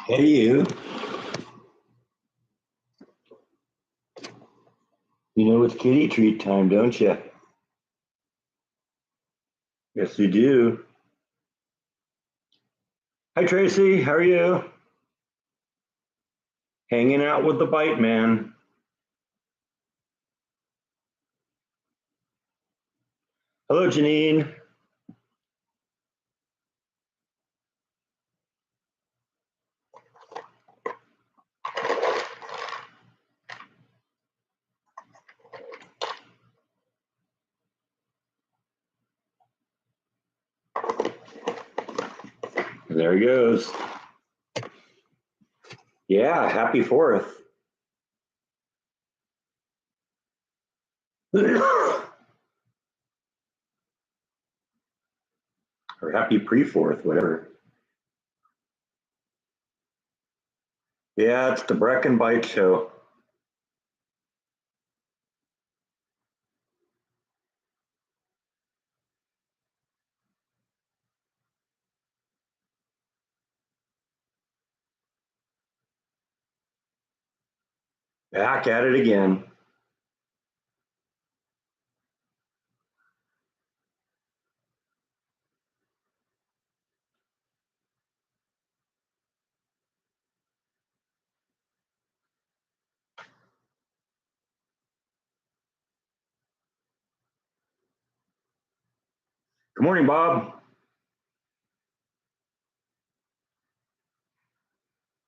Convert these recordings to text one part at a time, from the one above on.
Hey, you. You know it's kitty treat time, don't you? Yes, you do. Hi, Tracy. How are you? Hanging out with the bite man. Hello, Janine. There he goes. Yeah, happy 4th. Or happy pre-4th, whatever. Yeah, it's the Breck and Bite show. Back at it again. Good morning, Bob.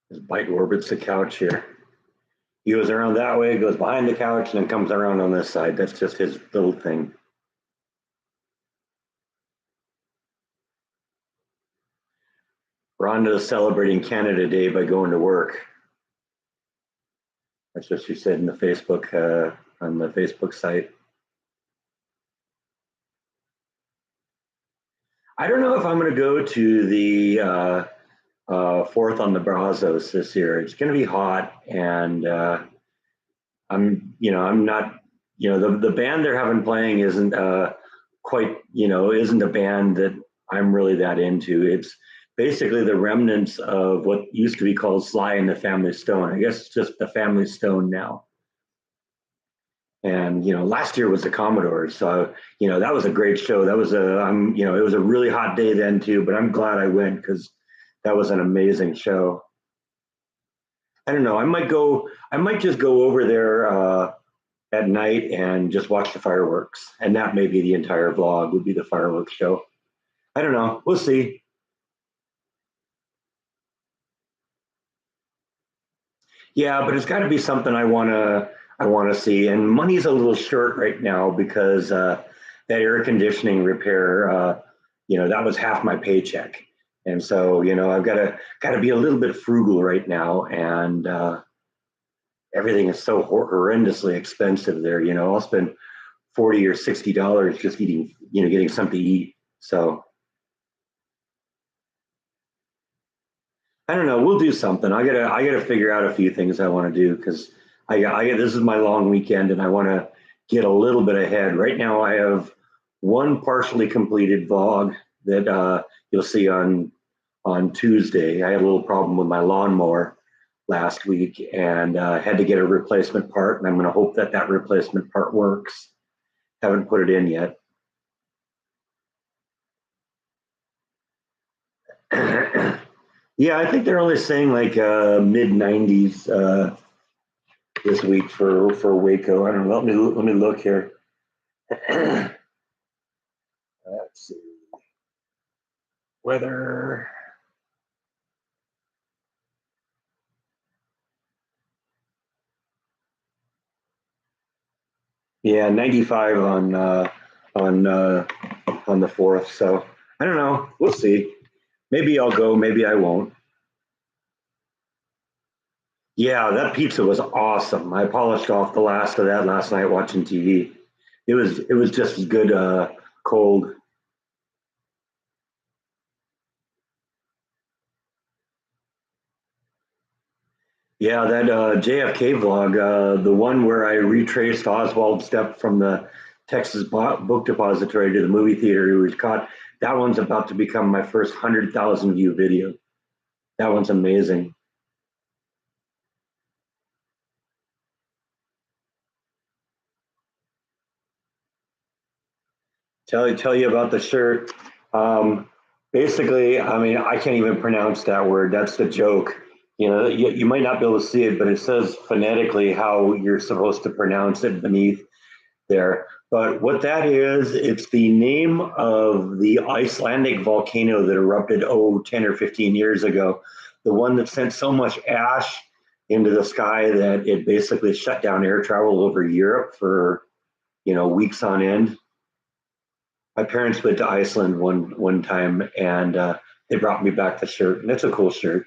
His bite orbits the couch here. He goes around that way, goes behind the couch, and then comes around on this side. That's just his little thing. Rhonda is celebrating Canada Day by going to work. That's what she said in the Facebook on the Facebook site. I don't know if I'm going to go to the 4th on the Brazos this year. It's going to be hot, and I'm not, the band they're having playing isn't quite, isn't a band that I'm really that into. It's basically the remnants of what used to be called Sly and the Family Stone. I guess it's just the Family Stone now. And last year was the Commodores, so that was a great show. That was it was a really hot day then too, but I'm glad I went because that was an amazing show. I don't know. I might just go over there at night and just watch the fireworks, and that may be the entire vlog. Would be the fireworks show. I don't know. We'll see. Yeah, but it's got to be something I want to see. And money's a little short right now because that air conditioning repair, that was half my paycheck, and so I've got to be a little bit frugal right now, and everything is so horrendously expensive there. I'll spend $40 or $60 just eating, getting something to eat. So I don't know. We'll do something. I gotta figure out a few things I want to do because this is my long weekend and I want to get a little bit ahead. Right now, I have one partially completed vlog that you'll see on Tuesday. I had a little problem with my lawnmower last week and had to get a replacement part, and I'm going to hope that that replacement part works. Haven't put it in yet. Yeah, I think they're only saying like mid 90s this week for Waco. I don't know. Let me look here. Let's see. Weather. Yeah, 95 on on the 4th. So I don't know. We'll see. Maybe I'll go. Maybe I won't. Yeah, that pizza was awesome. I polished off the last of that last night watching TV. It was just as good cold. Yeah, that JFK vlog, the one where I retraced Oswald's step from the Texas Book Depository to the movie theater he was caught. That one's about to become my first 100,000 view video. That one's amazing. tell you about the shirt. Um, Basically, I mean, I can't even pronounce that word. That's the joke. You know, you might not be able to see it, but it says phonetically how you're supposed to pronounce it beneath there. But what that is, it's the name of the Icelandic volcano that erupted, 10 or 15 years ago. The one that sent so much ash into the sky that it basically shut down air travel over Europe for, weeks on end. My parents went to Iceland one time, and they brought me back the shirt, and it's a cool shirt.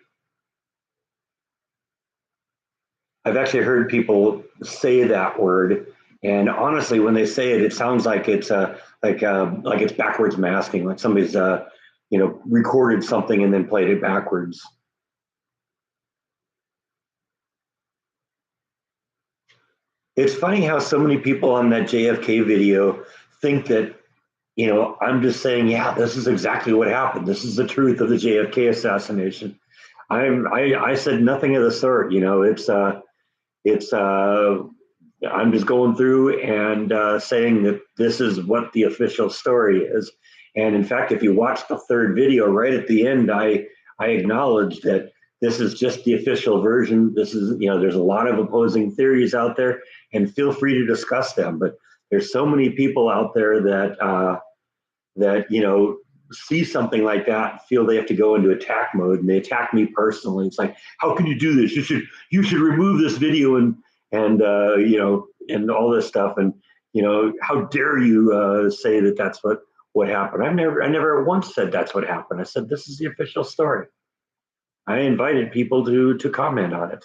I've actually heard people say that word, and honestly, when they say it, it sounds like it's like it's backwards masking, like somebody's recorded something and then played it backwards. It's funny how so many people on that JFK video think that I'm just saying, yeah, this is exactly what happened. This is the truth of the JFK assassination. I said nothing of the sort. It's I'm just going through and saying that this is what the official story is. And in fact, if you watch the third video, right at the end, I acknowledge that this is just the official version. This is, there's a lot of opposing theories out there, and feel free to discuss them. But there's so many people out there that see something like that and feel they have to go into attack mode, and they attack me personally. It's like, how can you do this? You should remove this video and all this stuff, and how dare you say that that's what happened. I never once said that's what happened. I said this is the official story. I invited people to comment on it.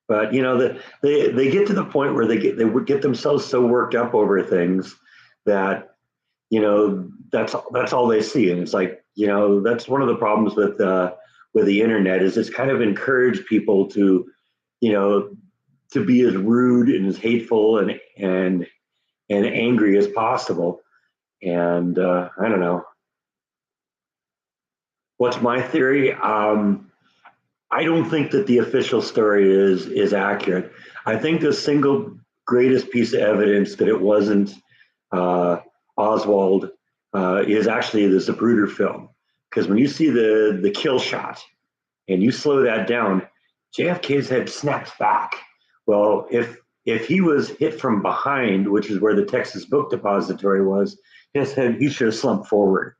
But they get to the point where they get themselves so worked up over things that that's all they see. And it's like, that's one of the problems with the internet, is it's kind of encouraged people you know to be as rude and as hateful and angry as possible. And I don't know, what's my theory. I don't think that the official story is accurate. I think the single greatest piece of evidence that it wasn't uh, Oswald is actually the Zapruder film. Because when you see the kill shot and you slow that down, JFK's head snaps back. Well, if he was hit from behind, which is where the Texas Book Depository was, he should have slumped forward.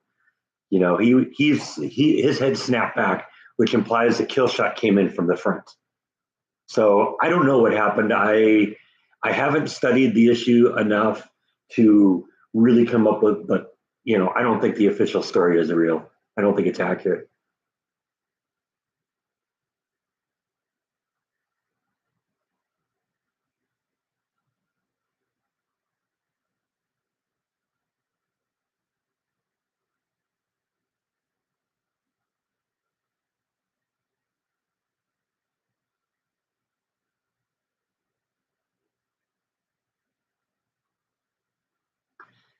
His head snapped back, which implies the kill shot came in from the front. So I don't know what happened. I haven't studied the issue enough to really come up with, but I don't think the official story is real. I don't think it's accurate.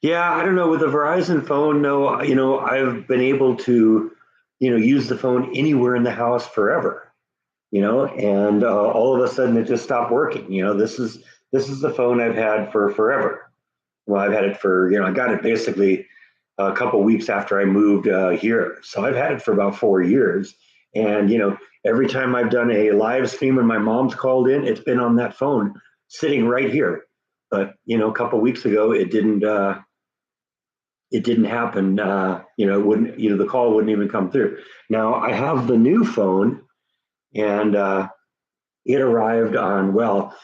Yeah, I don't know. With the Verizon phone, no, I've been able to, use the phone anywhere in the house forever. And all of a sudden it just stopped working. This is the phone I've had for forever. Well, I've had it for, I got it basically a couple of weeks after I moved here. So I've had it for about 4 years. And, every time I've done a live stream and my mom's called in, it's been on that phone sitting right here. But, a couple of weeks ago, it didn't happen. It wouldn't, the call wouldn't even come through. Now I have the new phone, and it arrived on, well,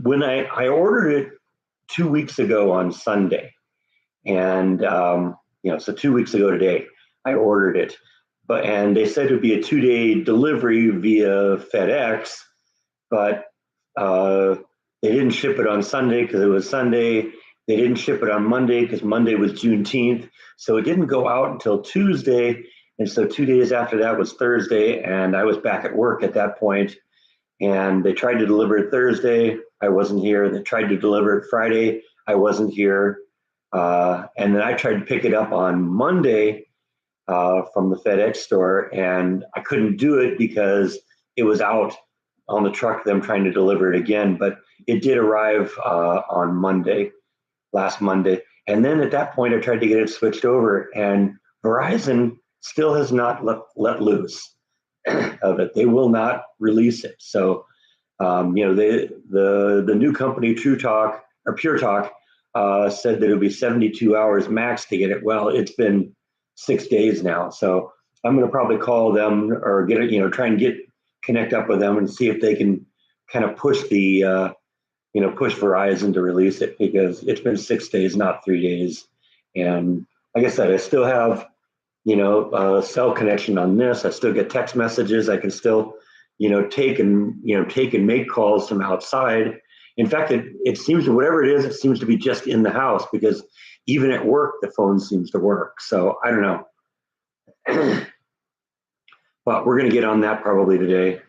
when I ordered it 2 weeks ago on Sunday, and so 2 weeks ago today, I ordered it, and they said it would be a 2-day delivery via FedEx, but uh, they didn't ship it on Sunday because it was Sunday. They didn't ship it on Monday because Monday was Juneteenth, so it didn't go out until Tuesday. And so 2 days after that was Thursday, and I was back at work at that point. And they tried to deliver it Thursday. I wasn't here. They tried to deliver it Friday. I wasn't here. And then I tried to pick it up on Monday from the FedEx store, and I couldn't do it because it was out on the truck, them trying to deliver it again. But it did arrive on Monday, last Monday. And then at that point, I tried to get it switched over, and Verizon still has not let loose of it. They will not release it. So, the new company, True Talk or Pure Talk, said that it would be 72 hours max to get it. Well, it's been 6 days now, so I'm going to probably call them or get it, try and connect up with them and see if they can kind of push push Verizon to release it, because it's been 6 days, not 3 days. And like I said, I still have, a cell connection on this. I still get text messages. I can still, take and make calls from outside. In fact, it seems to, whatever it is, it seems to be just in the house, because even at work, the phone seems to work. So I don't know. But we're going to get on that probably today.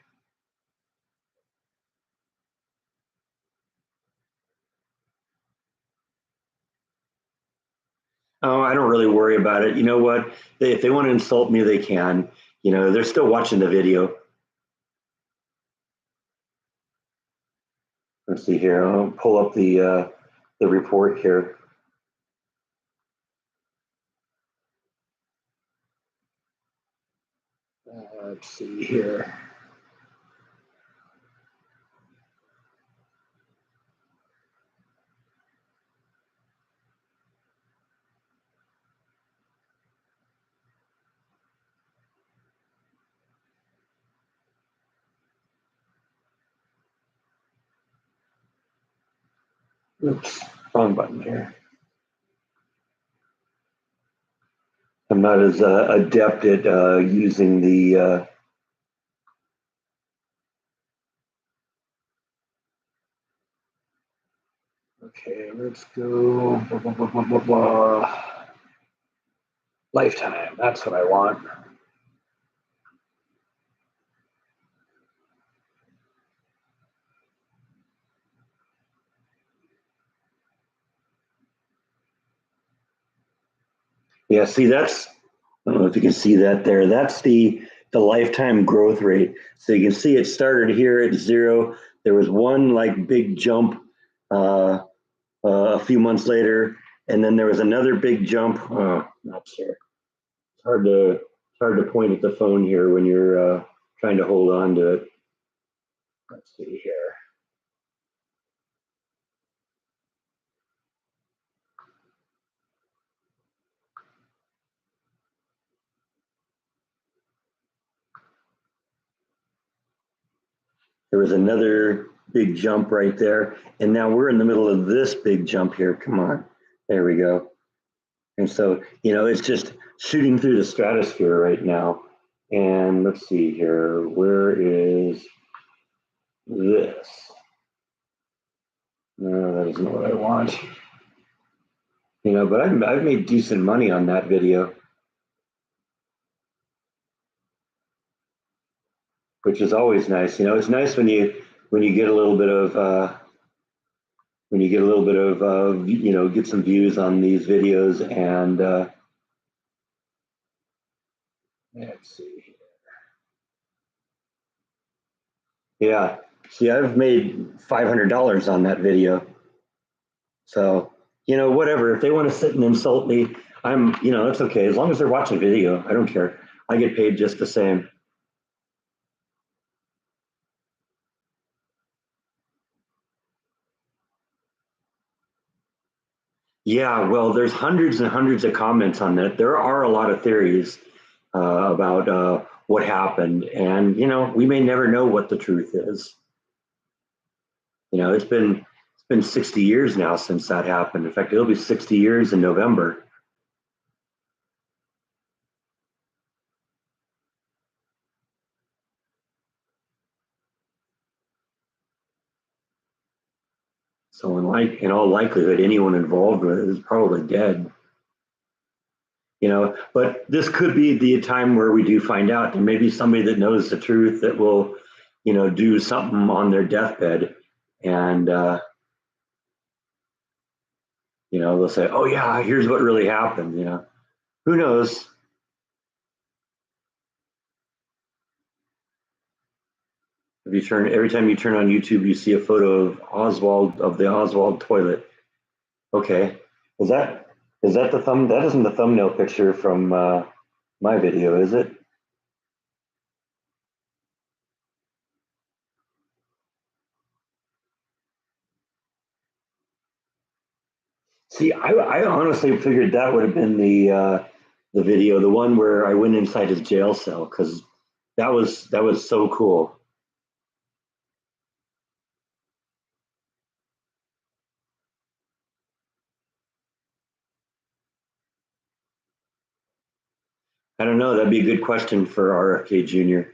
Oh, I don't really worry about it. You know what? If they want to insult me, they can. They're still watching the video. Let's see here. I'll pull up the report here. Let's see here. Oops, wrong button here. I'm not as adept at using the. Okay, let's go. Blah, blah, blah, blah, blah, blah. Lifetime. That's what I want. Yeah, see, that's, I don't know if you can see that there. That's the lifetime growth rate. So you can see it started here at 0. There was one like big jump a few months later, and then there was another big jump. Not sure. It's hard to point at the phone here when you're trying to hold on to it. Let's see here. There was another big jump right there, and now we're in the middle of this big jump here. Come on, there we go. And so, it's just shooting through the stratosphere right now. And let's see here, where is this? No, that isn't what I want. But I've made decent money on that video, which is always nice. It's nice when you get a little bit of get some views on these videos. And let's see. Yeah. See, I've made $500 on that video. So, whatever. If they want to sit and insult me, it's okay. As long as they're watching video, I don't care. I get paid just the same. Yeah, well, there's hundreds and hundreds of comments on that. There are a lot of theories about what happened, and we may never know what the truth is. It's been 60 years now since that happened. In fact, it'll be 60 years in November. So in all likelihood, anyone involved with it is probably dead. But this could be the time where we do find out. There may be somebody that knows the truth that will, do something on their deathbed, and they'll say, "Oh yeah, here's what really happened." Who knows? Every time you turn on YouTube, you see a photo of the Oswald toilet. Okay, was that Is that the thumb? That isn't the thumbnail picture from my video, is it? See, I honestly figured that would have been the video, the one where I went inside his jail cell, because that was so cool. I don't know. That'd be a good question for RFK Jr.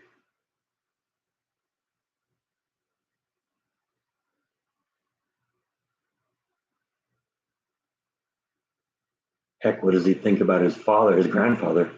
Heck, what does he think about his father, his grandfather?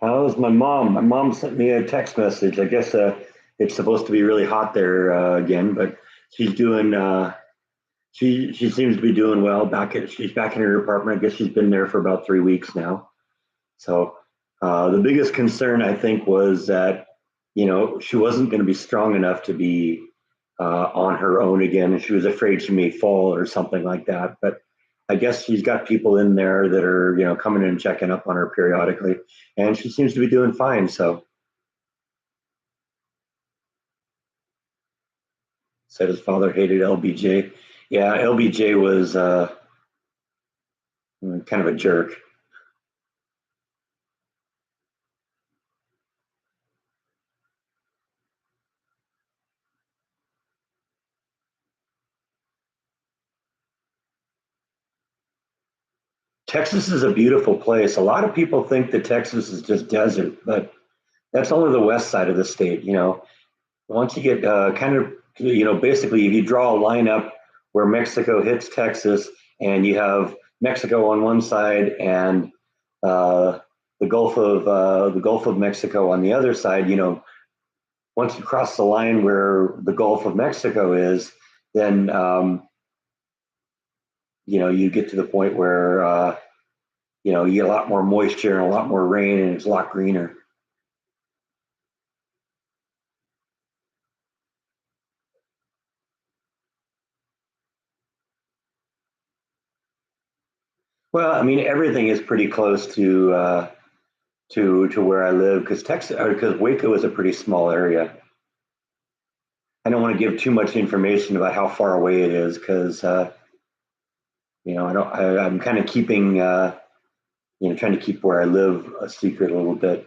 How's my mom? My mom sent me a text message. I guess it's supposed to be really hot there again, but she's doing. She seems to be doing well. She's back in her apartment. I guess she's been there for about 3 weeks now. So the biggest concern I think was that she wasn't going to be strong enough to be on her own again, and she was afraid she may fall or something like that. But I guess she's got people in there that are coming in and checking up on her periodically, and she seems to be doing fine. So said his father hated LBJ. Yeah, LBJ was kind of a jerk. Texas is a beautiful place. A lot of people think that Texas is just desert, but that's only the west side of the state. Once you get kind of, basically, if you draw a line up where Mexico hits Texas, and you have Mexico on one side and uh, the Gulf of Mexico on the other side, once you cross the line where the Gulf of Mexico is, then you get to the point where you get a lot more moisture and a lot more rain, and it's a lot greener. Well, I mean, everything is pretty close to where I live, because Texas, because Waco is a pretty small area. I don't want to give too much information about how far away it is, because I don't. I'm kind of keeping trying to keep where I live a secret a little bit.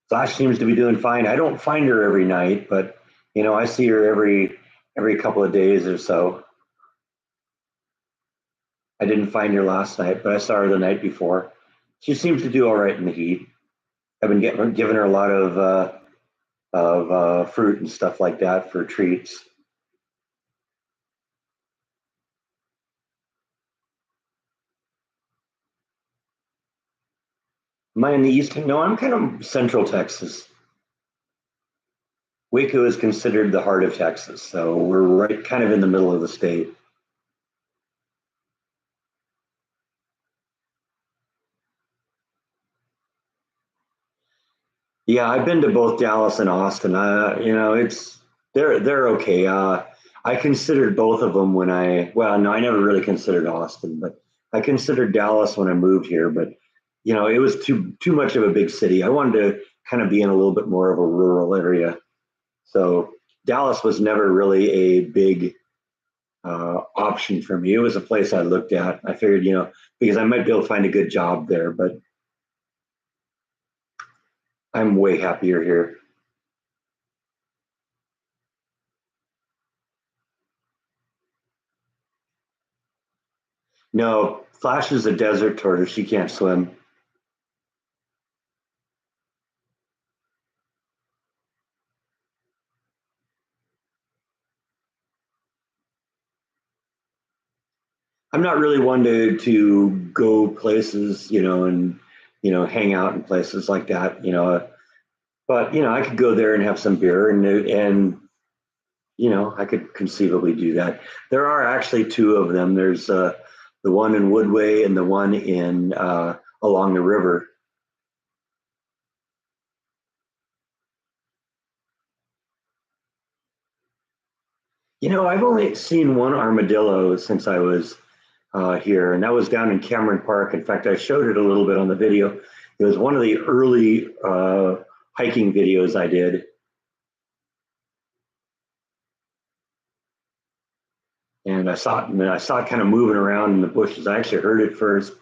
Flash seems to be doing fine. I don't find her every night, but I see her every couple of days or so. I didn't find her last night, but I saw her the night before. She seems to do all right in the heat. I've been giving her a lot of fruit and stuff like that for treats. Am I in the east? No, I'm kind of central Texas. Waco is considered the heart of Texas, so we're right kind of in the middle of the state. Yeah, I've been to both Dallas and Austin. It's they're okay. I considered both of them when well, no, I never really considered Austin, but I considered Dallas when I moved here. But it was too much of a big city. I wanted to kind of be in a little bit more of a rural area. So Dallas was never really a big option for me. It was a place I looked at. I figured, because I might be able to find a good job there, but I'm way happier here. No, Flash is a desert tortoise. She can't swim. I'm not really one to go places, and hang out in places like that, but I could go there and have some beer, and I could conceivably do that. There are actually two of them. There's the one in Woodway and the one in along the river. I've only seen one armadillo since I was here, and that was down in Cameron Park. In fact, I showed it a little bit on the video. It was one of the early hiking videos I did. And I saw it kind of moving around in the bushes. I actually heard it first,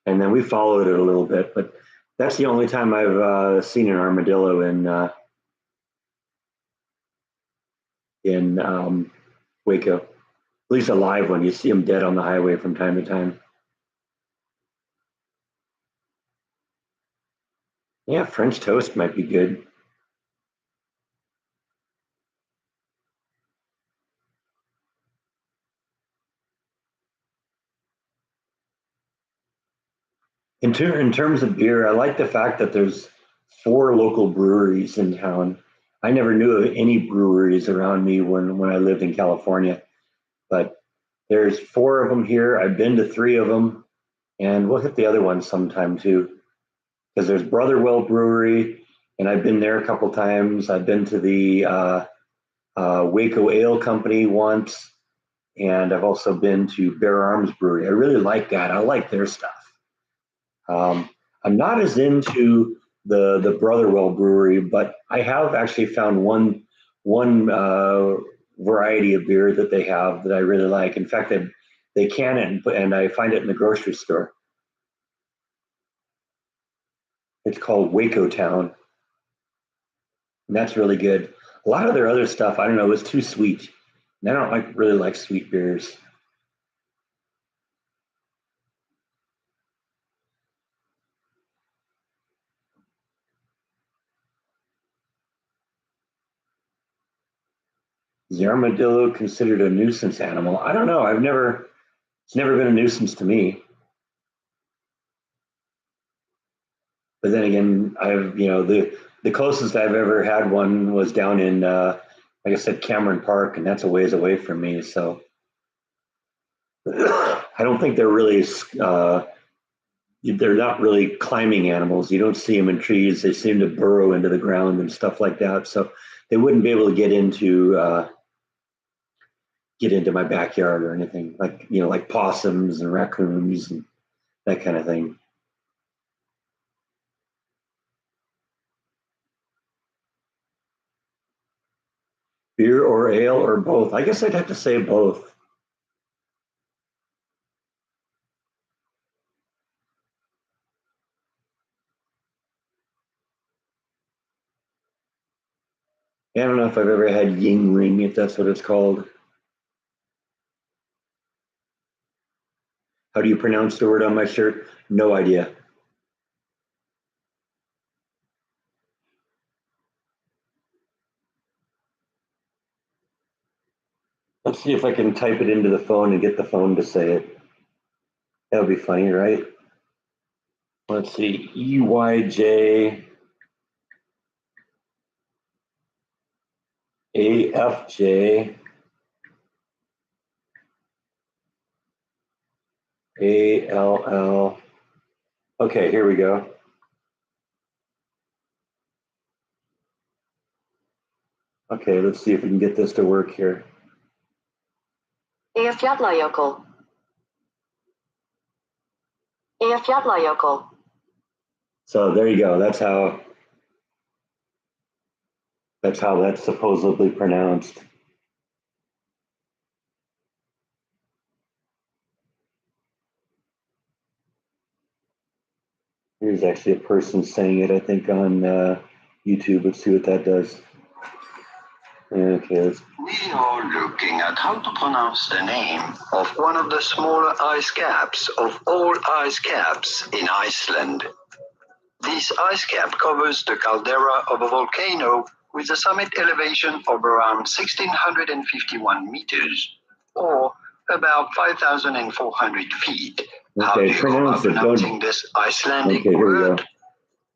and then we followed it a little bit. But that's the only time I've seen an armadillo in Waco. At least a live one. You see them dead on the highway from time to time. Yeah, French toast might be good. In terms of beer, I like the fact that there's four local breweries in town. I never knew of any breweries around me when I lived in California, but there's four of them here. I've been to three of them, and we'll hit the other one sometime too. Because there's Brotherwell Brewery, and I've been there a couple times. I've been to the Waco Ale Company once, and I've also been to Bear Arms Brewery. I really like that. I like their stuff. I'm not as into the Brotherwell Brewery, but I have actually found one variety of beer that they have that I really like. In fact, they can it, and I find it in the grocery store. It's called Waco Town, and that's really good. A lot of their other stuff, I don't know, is too sweet. And I don't really like sweet beers. Is the armadillo considered a nuisance animal? I don't know. It's never been a nuisance to me. But then again, the closest I've ever had one was down in, like I said, Cameron Park, and that's a ways away from me. So I don't think they're not really climbing animals. You don't see them in trees. They seem to burrow into the ground and stuff like that. So they wouldn't be able to get into my backyard or anything like possums and raccoons and that kind of thing. Beer or ale or both? I guess I'd have to say both. I don't know if I've ever had Yingling, if that's what it's called. How do you pronounce the word on my shirt? No idea. Let's see if I can type it into the phone and get the phone to say it. That would be funny, right? Let's see. EYJAFJALL. Okay, here we go. Okay, let's see if we can get this to work here. Eyjafjallajökull. Eyjafjallajökull. So there you go. That's supposedly pronounced. Here's actually a person saying it, I think, on YouTube. Let's see what that does. Okay. We are looking at how to pronounce the name of one of the smaller ice caps of all ice caps in Iceland. This ice cap covers the caldera of a volcano with a summit elevation of around 1,651 meters, or about 5,400 feet. How do Okay, you pronounce it. pronouncing this Icelandic Okay, here we go. word?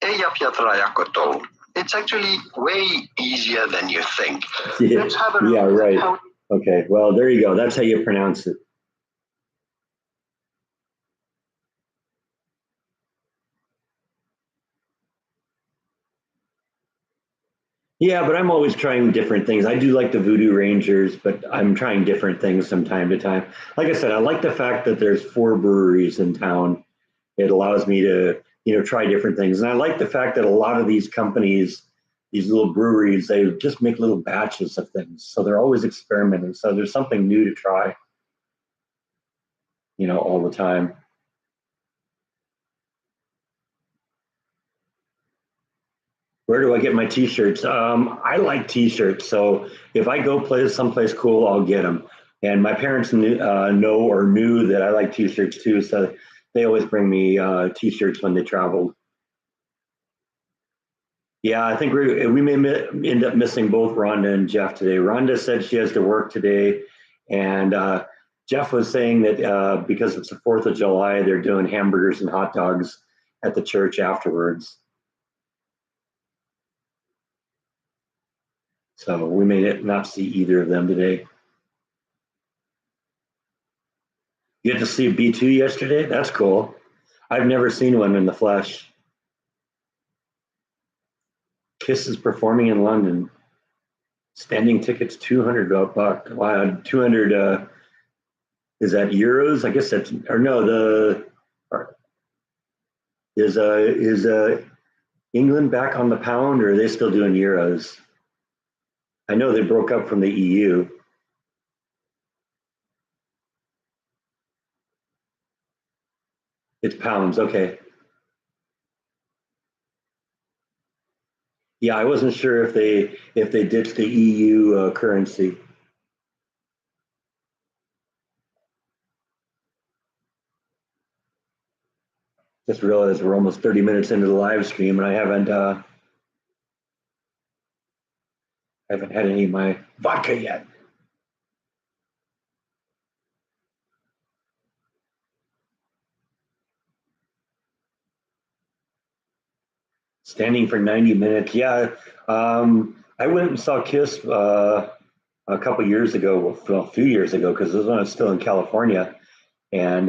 Eyjafjallajökull. It's actually way easier than you think. Yeah, Let's have a yeah, look at right. how. Okay, well, there you go. That's how you pronounce it. Yeah, but I'm always trying different things. I do like the Voodoo Rangers, but I'm trying different things from time to time. Like I said, I like the fact that there's 4 breweries in town. It allows me to, try different things. And I like the fact that a lot of these companies, these little breweries, they just make little batches of things. So they're always experimenting. So there's something new to try, all the time. Where do I get my t-shirts? I like t-shirts. So if I go play someplace cool, I'll get them. And my parents know or knew that I like t-shirts too. So they always bring me t-shirts when they travel. Yeah, I think we may end up missing both Rhonda and Jeff today. Rhonda said she has to work today, and Jeff was saying that because it's the 4th of July, they're doing hamburgers and hot dogs at the church afterwards. So we may not see either of them today. You had to see B2 yesterday? That's cool. I've never seen one in the flesh. Kiss is performing in London. Standing tickets, 200 bucks. Wow, 200. Is that euros? I guess that's, or no, is England back on the pound, or are they still doing euros? I know they broke up from the EU. It's pounds, okay. Yeah, I wasn't sure if they ditched the EU currency. Just realized we're almost 30 minutes into the live stream, and I haven't had any of my vodka yet. Standing for 90 minutes. Yeah, I went and saw Kiss a couple years ago, well, a few years ago, because this was when I was still in California, and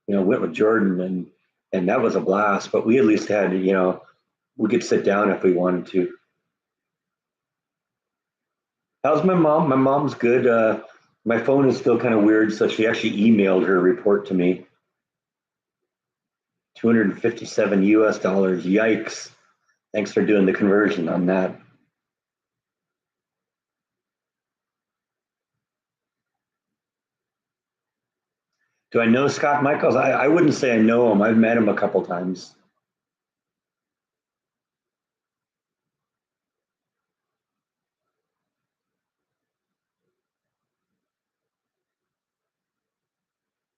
went with Jordan, and that was a blast. But we at least had, we could sit down if we wanted to. How's my mom? My mom's good. My phone is still kind of weird, so she actually emailed her report to me. 257 US dollars. Yikes. Thanks for doing the conversion on that. Do I know Scott Michaels? I wouldn't say I know him. I've met him a couple times.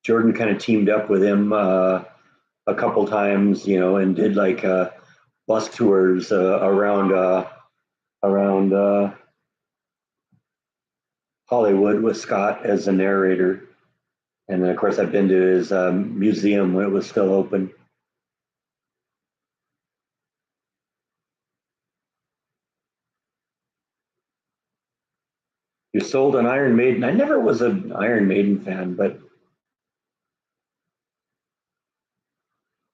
Jordan kind of teamed up with him a couple times, and did like bus tours around Hollywood with Scott as the narrator. And then, of course, I've been to his museum when it was still open. You sold an Iron Maiden. I never was an Iron Maiden fan, but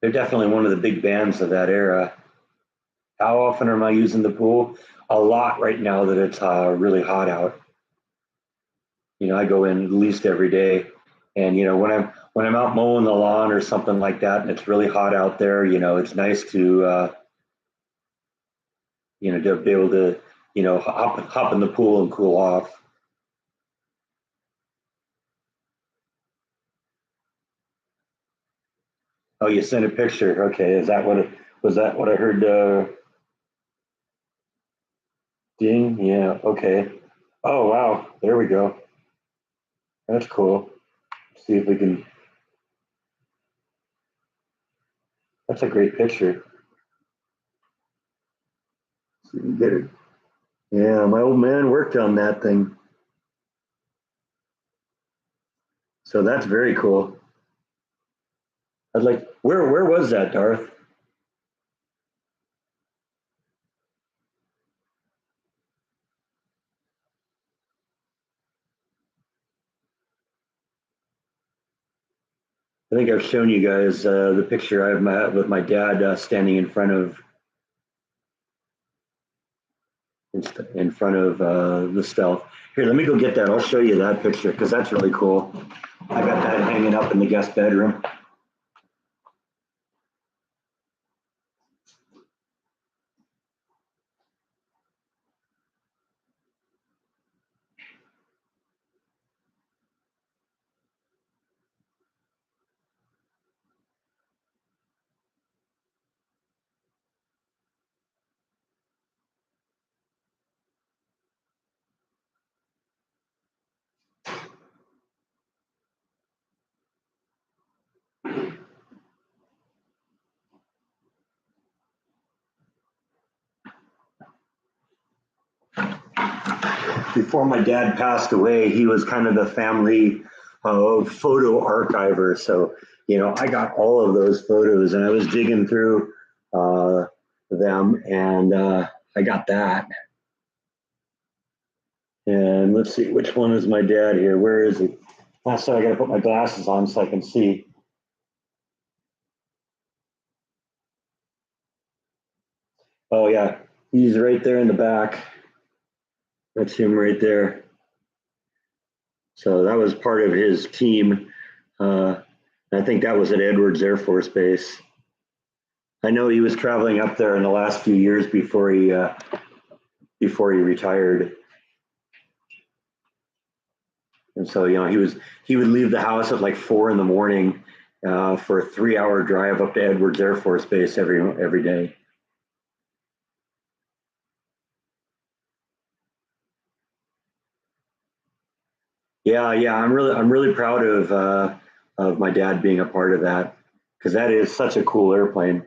they're definitely one of the big bands of that era. How often am I using the pool? A lot right now that it's really hot out. I go in at least every day, and when I'm out mowing the lawn or something like that, and it's really hot out there, it's nice to to be able to hop in the pool and cool off. Oh, you sent a picture. Okay, is that what it was? That what I heard? Ding. Yeah. Okay. Oh wow. There we go. That's cool. See if we can. That's a great picture. See if we can get it. Yeah, my old man worked on that thing. So that's very cool. I'd like, where was that, Darth? I think I've shown you guys the picture I have with my dad standing in front of the Stealth. Here, let me go get that. I'll show you that picture because that's really cool. I got that hanging up in the guest bedroom. Before my dad passed away, he was kind of the family photo archiver. So, I got all of those photos and I was digging through uh, them and I got that. And let's see, which one is my dad here? Where is he? Last time I got to put my glasses on so I can see. Oh, yeah, he's right there in the back. That's him right there. So that was part of his team. I think that was at Edwards Air Force Base. I know he was traveling up there in the last few years before he retired. And so, he would leave the house at like 4 in the morning for a 3-hour drive up to Edwards Air Force Base every day. Yeah, I'm really proud of my dad being a part of that because that is such a cool airplane.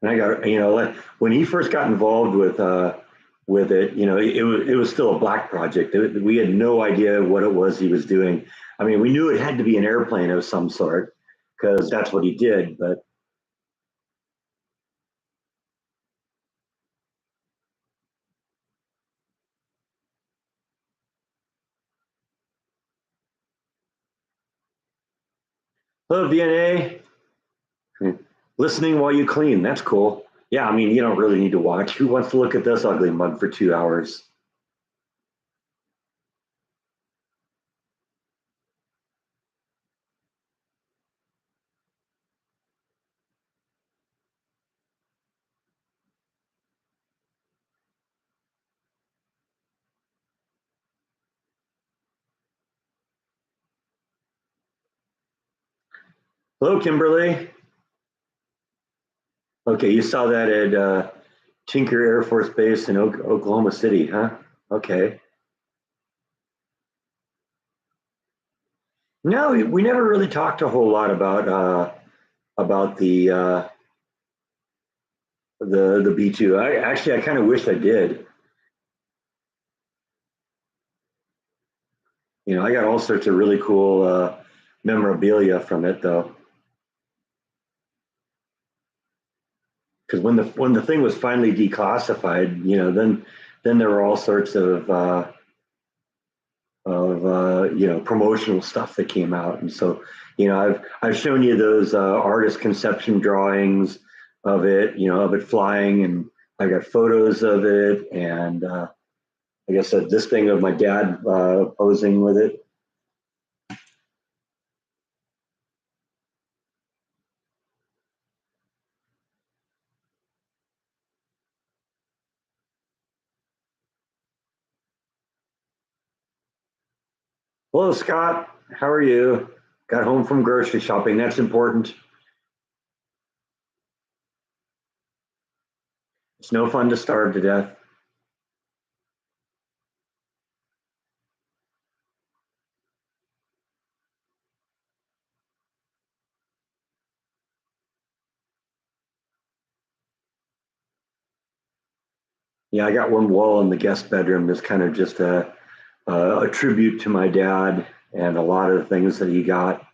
And I got, like, when he first got involved with it, it was still a black project. We had no idea what it was he was doing. I mean, we knew it had to be an airplane of some sort because that's what he did. But hello, VNA, listening while you clean. That's cool. Yeah, I mean, you don't really need to watch. Who wants to look at this ugly mug for 2 hours? Hello, Kimberly. Okay, you saw that at Tinker Air Force Base in Oklahoma City, huh? Okay. No, we never really talked a whole lot about the B2. I kind of wish I did. I got all sorts of really cool memorabilia from it though. Because when the thing was finally declassified, then there were all sorts of promotional stuff that came out, and so I've shown you those artist conception drawings of it, of it flying, and I got photos of it, and like I said, this thing of my dad posing with it. Hello, Scott. How are you? Got home from grocery shopping. That's important. It's no fun to starve to death. Yeah, I got one wall in the guest bedroom that's kind of just a tribute to my dad and a lot of the things that he got.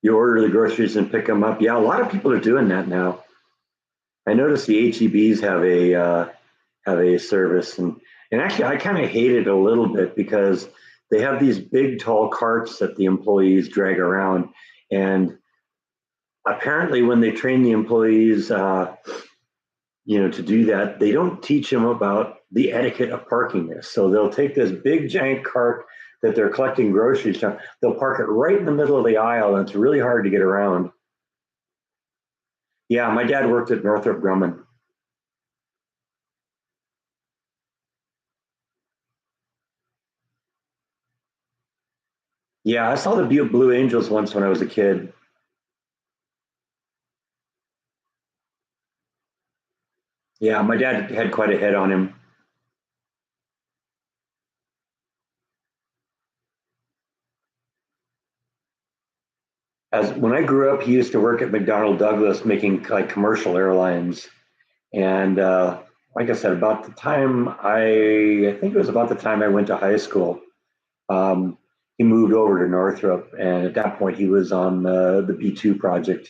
You order the groceries and pick them up. Yeah, a lot of people are doing that now. I noticed the HEBs have a service, and actually I kind of hate it a little bit because they have these big tall carts that the employees drag around, and apparently when they train the employees, to do that, they don't teach them about the etiquette of parking this. So they'll take this big giant cart that they're collecting groceries from, they'll park it right in the middle of the aisle, and it's really hard to get around. Yeah, my dad worked at Northrop Grumman. Yeah, I saw the Blue Angels once when I was a kid. Yeah, my dad had quite a head on him. As when I grew up, he used to work at McDonnell Douglas making like commercial airlines. And like I said, about the time I think it was about the time I went to high school, um, he moved over to Northrop. And at that point, he was on the B 2 project,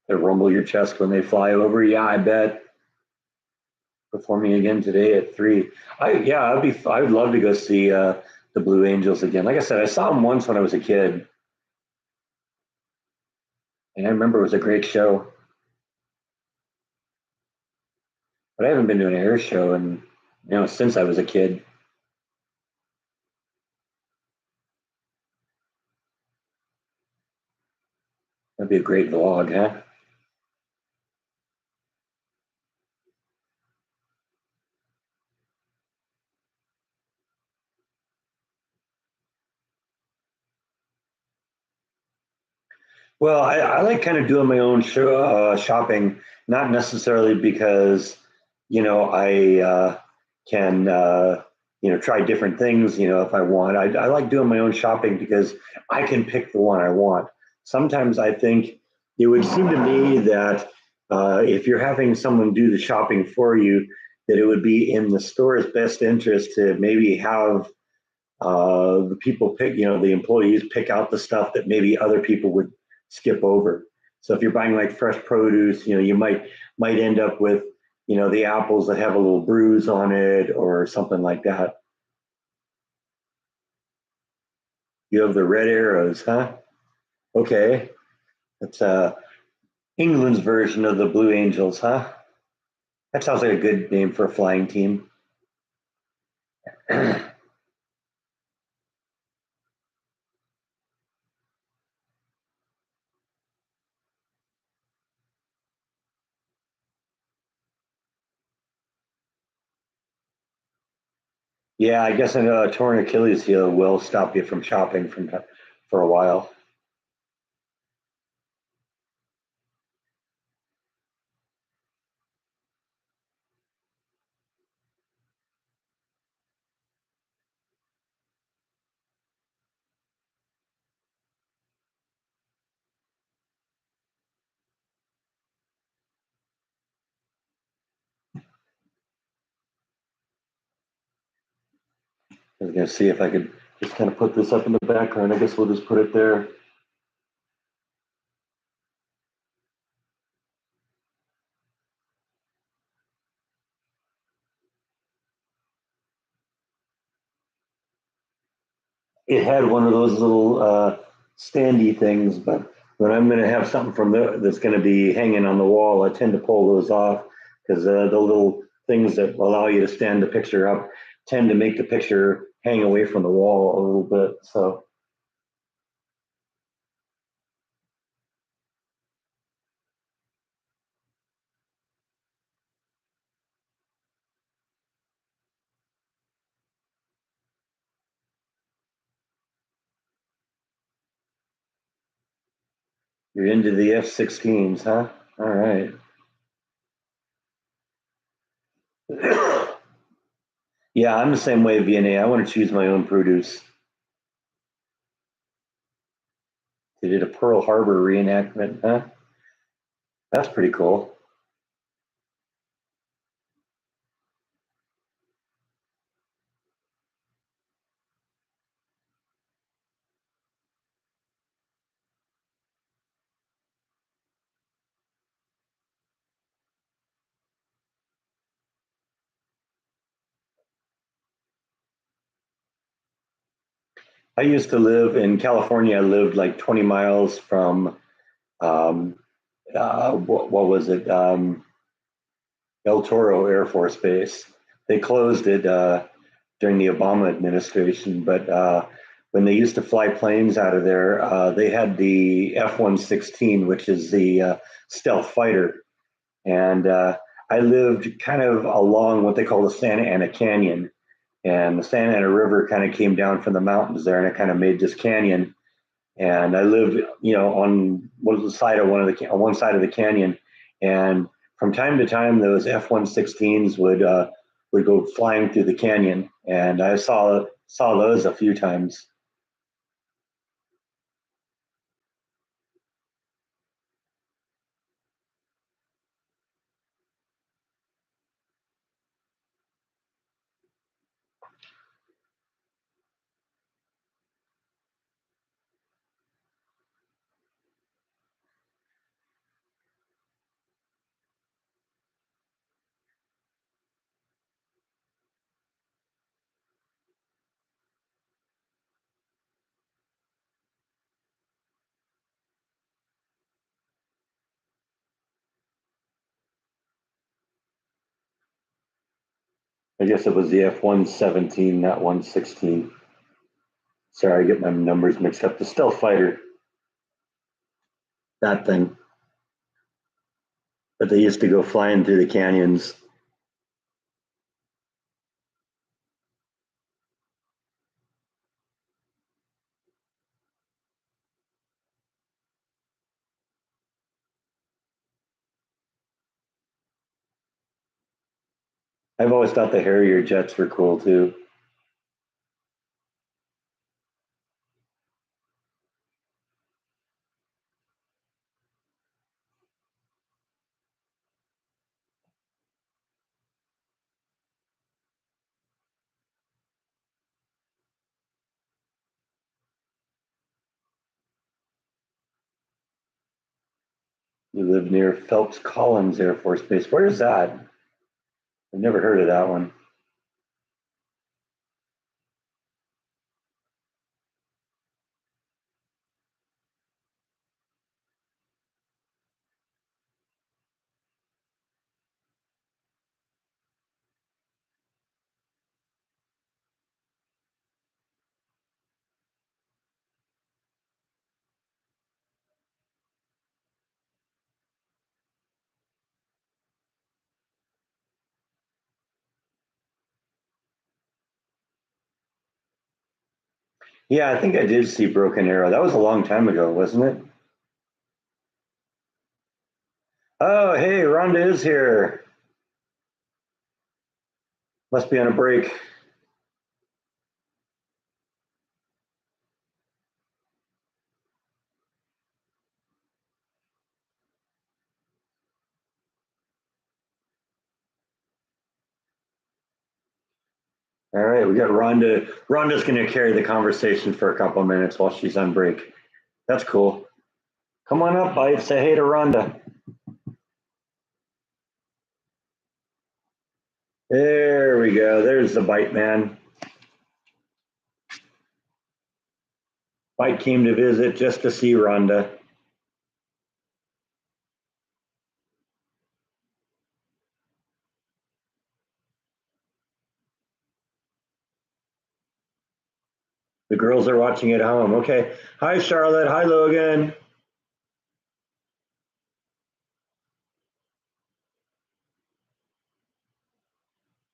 they rumble your chest when they fly over. Yeah, I bet. Performing again today at 3. I would love to go see the Blue Angels again. Like I said, I saw them once when I was a kid, and I remember it was a great show. But I haven't been to an air show and since I was a kid. That'd be a great vlog, huh? Well, I like kind of doing my own shopping, not necessarily because I can try different things if I want. I like doing my own shopping because I can pick the one I want. Sometimes I think it would seem to me that if you're having someone do the shopping for you, that it would be in the store's best interest to maybe have the people pick, the employees pick out the stuff that maybe other people would skip over. So if you're buying like fresh produce, you might end up with, the apples that have a little bruise on it or something like that. You have the red arrows, huh? Okay, that's England's version of the Blue Angels, huh? That sounds like a good name for a flying team. Yeah, I guess a torn Achilles heel will stop you from shopping for a while. I was gonna see if I could just kind of put this up in the background. I guess we'll just put it there. It had one of those little standy things, but when I'm going to have something that's going to be hanging on the wall, I tend to pull those off because the little things that allow you to stand the picture up tend to make the picture hang away from the wall a little bit. So you're into the F-16s, huh? All right. Yeah, I'm the same way, VNA. I want to choose my own produce. They did a Pearl Harbor reenactment, huh? That's pretty cool. I used to live in California. I lived like 20 miles from um, what was it? El Toro Air Force Base. They closed it during the Obama administration, but when they used to fly planes out of there, they had the F-116, which is the stealth fighter, and I lived kind of along what they call the Santa Ana Canyon, and the Santa Ana River kind of came down from the mountains there, and it kind of made this canyon. And I lived, on one side of on one side of the canyon, and from time to time, those F-116s would go flying through the canyon, and I saw those a few times. I guess it was the F-117, not 116. Sorry, I get my numbers mixed up. The stealth fighter, that thing. But they used to go flying through the canyons. I've always thought the Harrier jets were cool too. We live near Phelps Collins Air Force Base. Where is that? I've never heard of that one. Yeah, I think I did see Broken Arrow. That was a long time ago, wasn't it? Oh, hey, Rhonda is here. Must be on a break. All right, we got Rhonda. Rhonda's going to carry the conversation for a couple of minutes while she's on break. That's cool. Come on up, Bite. Say hey to Rhonda. There we go. There's the Bite man. Bite came to visit just to see Rhonda. The girls are watching at home. Okay. Hi, Charlotte. Hi, Logan.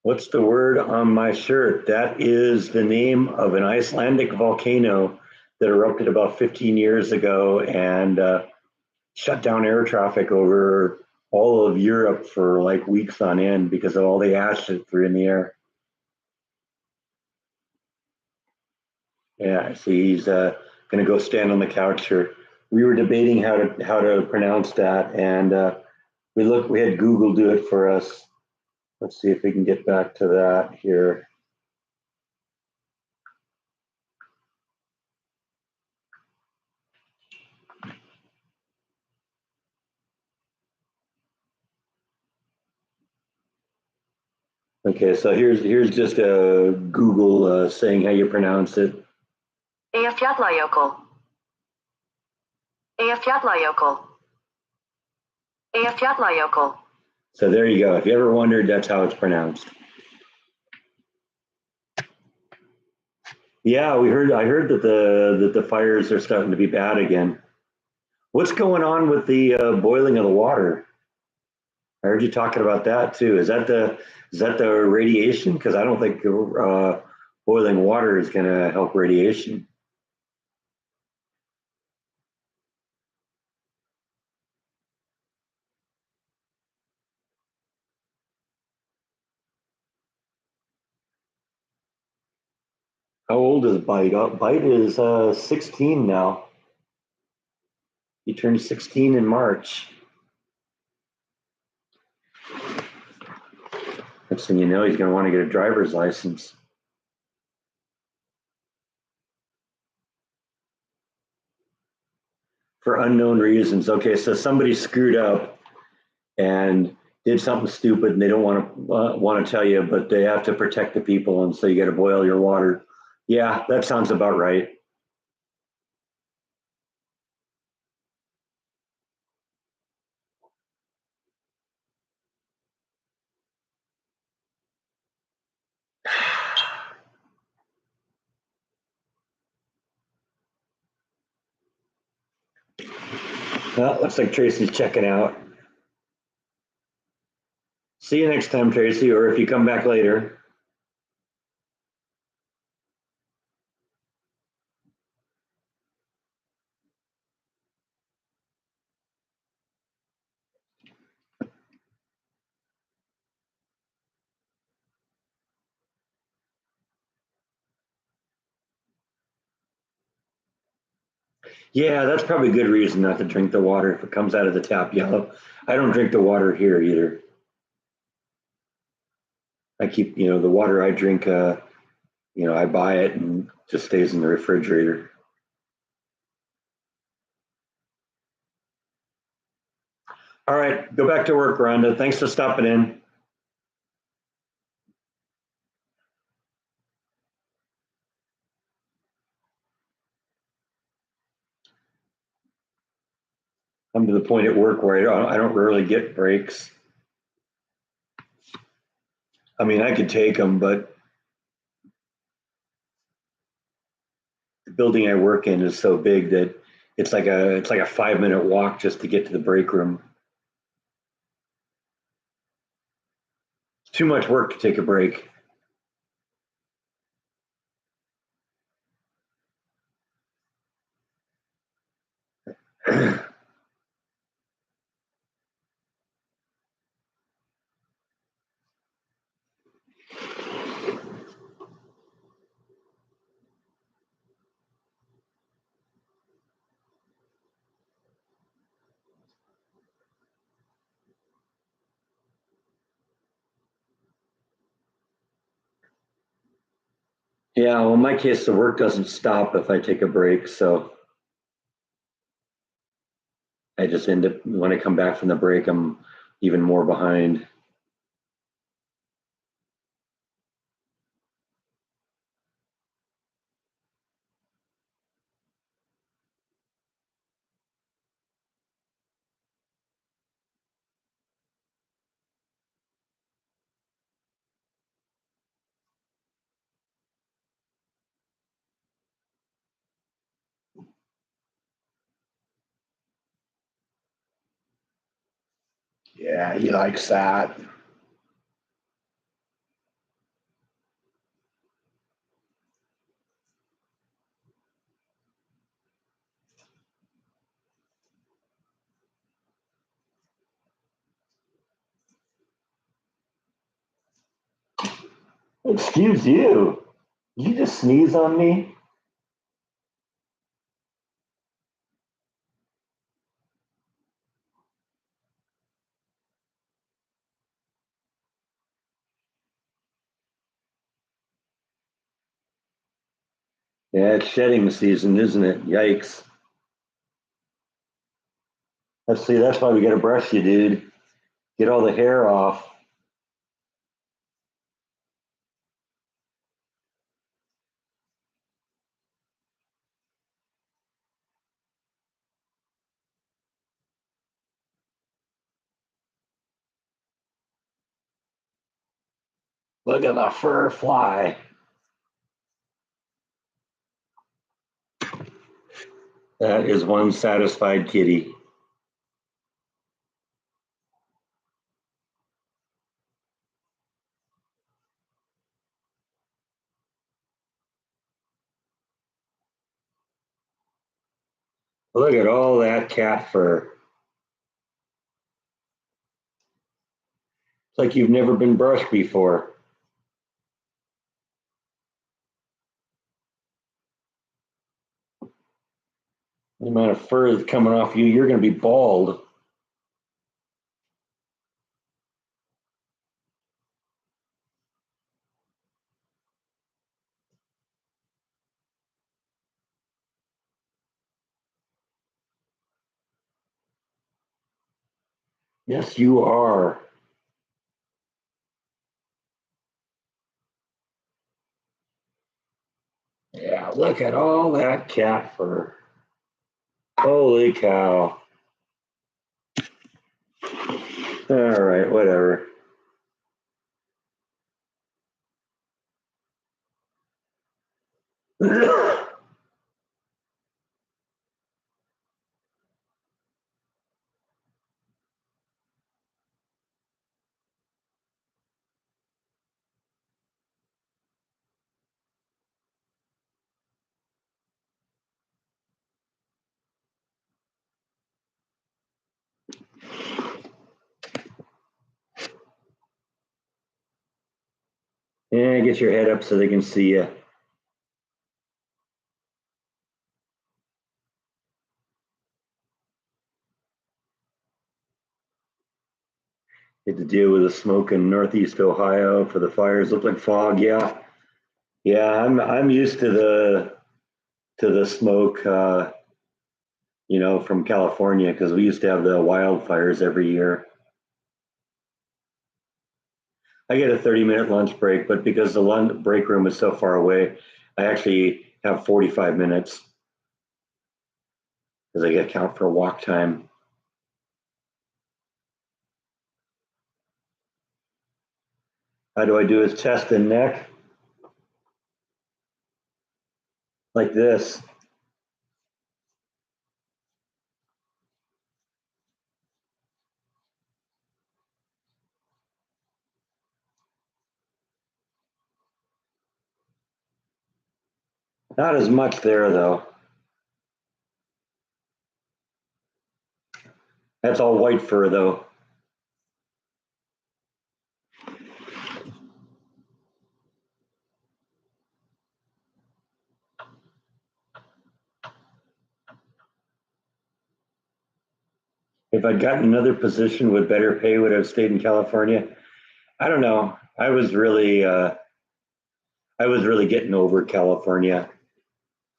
What's the word on my shirt? That is the name of an Icelandic volcano that erupted about 15 years ago and shut down air traffic over all of Europe for like weeks on end because of all the ash that threw in the air. Yeah, see, he's going to go stand on the couch here. We were debating how to pronounce that, and we had Google do it for us. Let's see if we can get back to that here. Okay, so here's just a Google saying how you pronounce it. Eyjafjallajökull. Eyjafjallajökull. Eyjafjallajökull. So there you go. If you ever wondered, that's how it's pronounced. Yeah, I heard that the fires are starting to be bad again. What's going on with the boiling of the water? I heard you talking about that too. Is that the radiation? Because I don't think boiling water is going to help radiation. How old is Bite? Bite is 16 now. He turned 16 in March. Next thing you know, he's going to want to get a driver's license. For unknown reasons. Okay, so somebody screwed up and did something stupid, and they don't want to tell you, but they have to protect the people, and so you got to boil your water. Yeah, that sounds about right. Well, looks like Tracy's checking out. See you next time, Tracy, or if you come back later. Yeah, that's probably a good reason not to drink the water if it comes out of the tap yellow. I don't drink the water here either. I keep, the water I drink, I buy it and just stays in the refrigerator. All right, go back to work, Rhonda. Thanks for stopping in. I'm to the point at work where I don't really get breaks. I mean, I could take them, but the building I work in is so big that it's like a 5-minute walk just to get to the break room. It's too much work to take a break. Yeah, well, in my case, the work doesn't stop if I take a break. So I just end up, when I come back from the break, I'm even more behind. Yeah, he likes that. Excuse you. Did you just sneeze on me? Yeah, it's shedding season, isn't it? Yikes. Let's see, that's why we gotta brush you, dude. Get all the hair off. Look at the fur fly. That is one satisfied kitty. Look at all that cat fur. It's like you've never been brushed before. The amount of fur that's coming off you, you're going to be bald. Yes, you are. Yeah, look at all that cat fur. Holy cow. All right, whatever. Yeah, get your head up so they can see you. Had to deal with the smoke in Northeast Ohio for the fires. Look like fog. Yeah, yeah. I'm used to the smoke. From California because we used to have the wildfires every year. I get a 30-minute lunch break, but because the lunch break room is so far away, I actually have 45 minutes because I get count for walk time. How do I do his chest and neck? Like this. Not as much there though. That's all white fur though. If I'd gotten another position with better pay, would I have stayed in California? I don't know. I was really getting over California,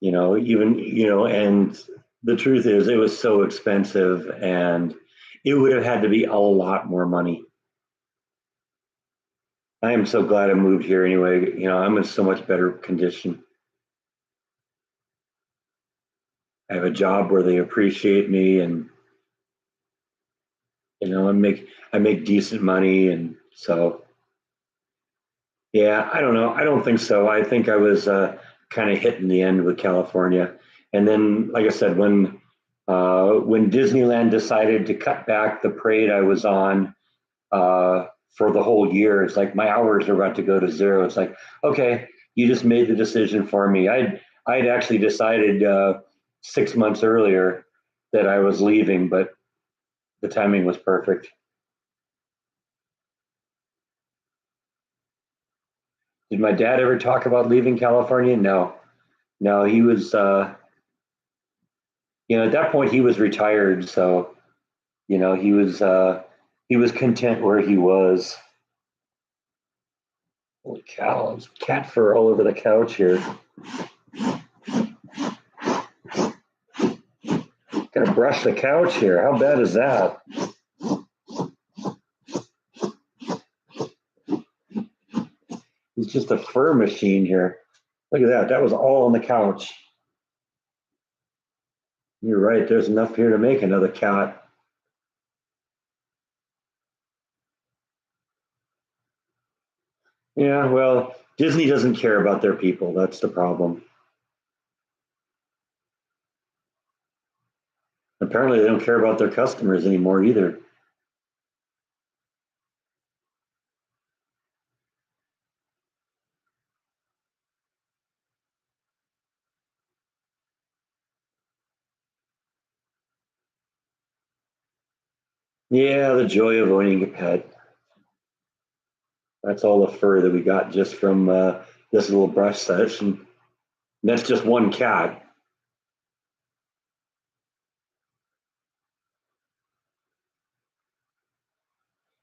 and the truth is it was so expensive and it would have had to be a lot more money. I am so glad I moved here anyway. I'm in so much better condition. I have a job where they appreciate me and I make decent money and so yeah, I don't know. I don't think so. I think I was kind of hitting the end with California. And then, like I said, when Disneyland decided to cut back the parade I was on for the whole year, it's like my hours are about to go to zero. It's like, okay, you just made the decision for me. I'd actually decided 6 months earlier that I was leaving, but the timing was perfect. Did my dad ever talk about leaving California? No, no, he was. At that point he was retired, so he was content where he was. Holy cow, there's cat fur all over the couch here. brush the couch here. How bad is that? It's just a fur machine here. Look at that. That was all on the couch. You're right. There's enough here to make another cat. Yeah, well, Disney doesn't care about their people. That's the problem. Apparently, they don't care about their customers anymore either. Yeah, the joy of owning a pet. That's all the fur that we got just from this little brush session. And that's just one cat.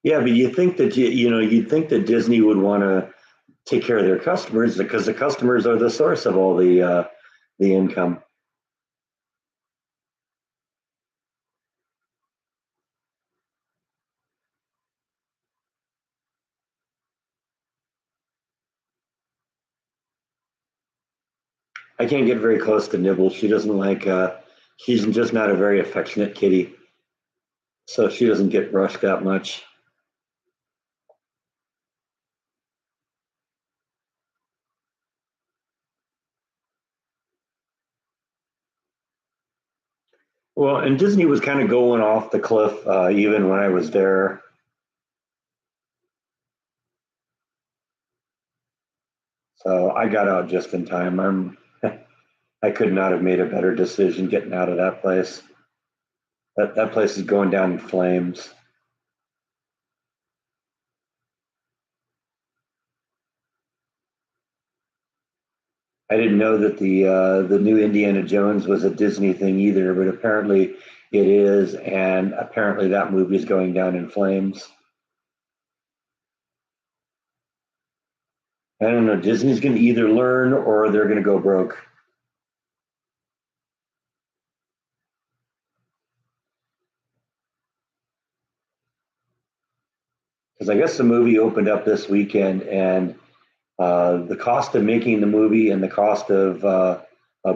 Yeah, but you think that you'd think that Disney would want to take care of their customers because the customers are the source of all the income. I can't get very close to Nibble. She doesn't like. She's just not a very affectionate kitty, so she doesn't get brushed that much. Well, and Disney was kind of going off the cliff even when I was there. So I got out just in time. I could not have made a better decision getting out of that place. That place is going down in flames. I didn't know that the new Indiana Jones was a Disney thing either, but apparently it is, and apparently that movie is going down in flames. I don't know. Disney's going to either learn or they're going to go broke. Because I guess the movie opened up this weekend, and the cost of making the movie and the cost of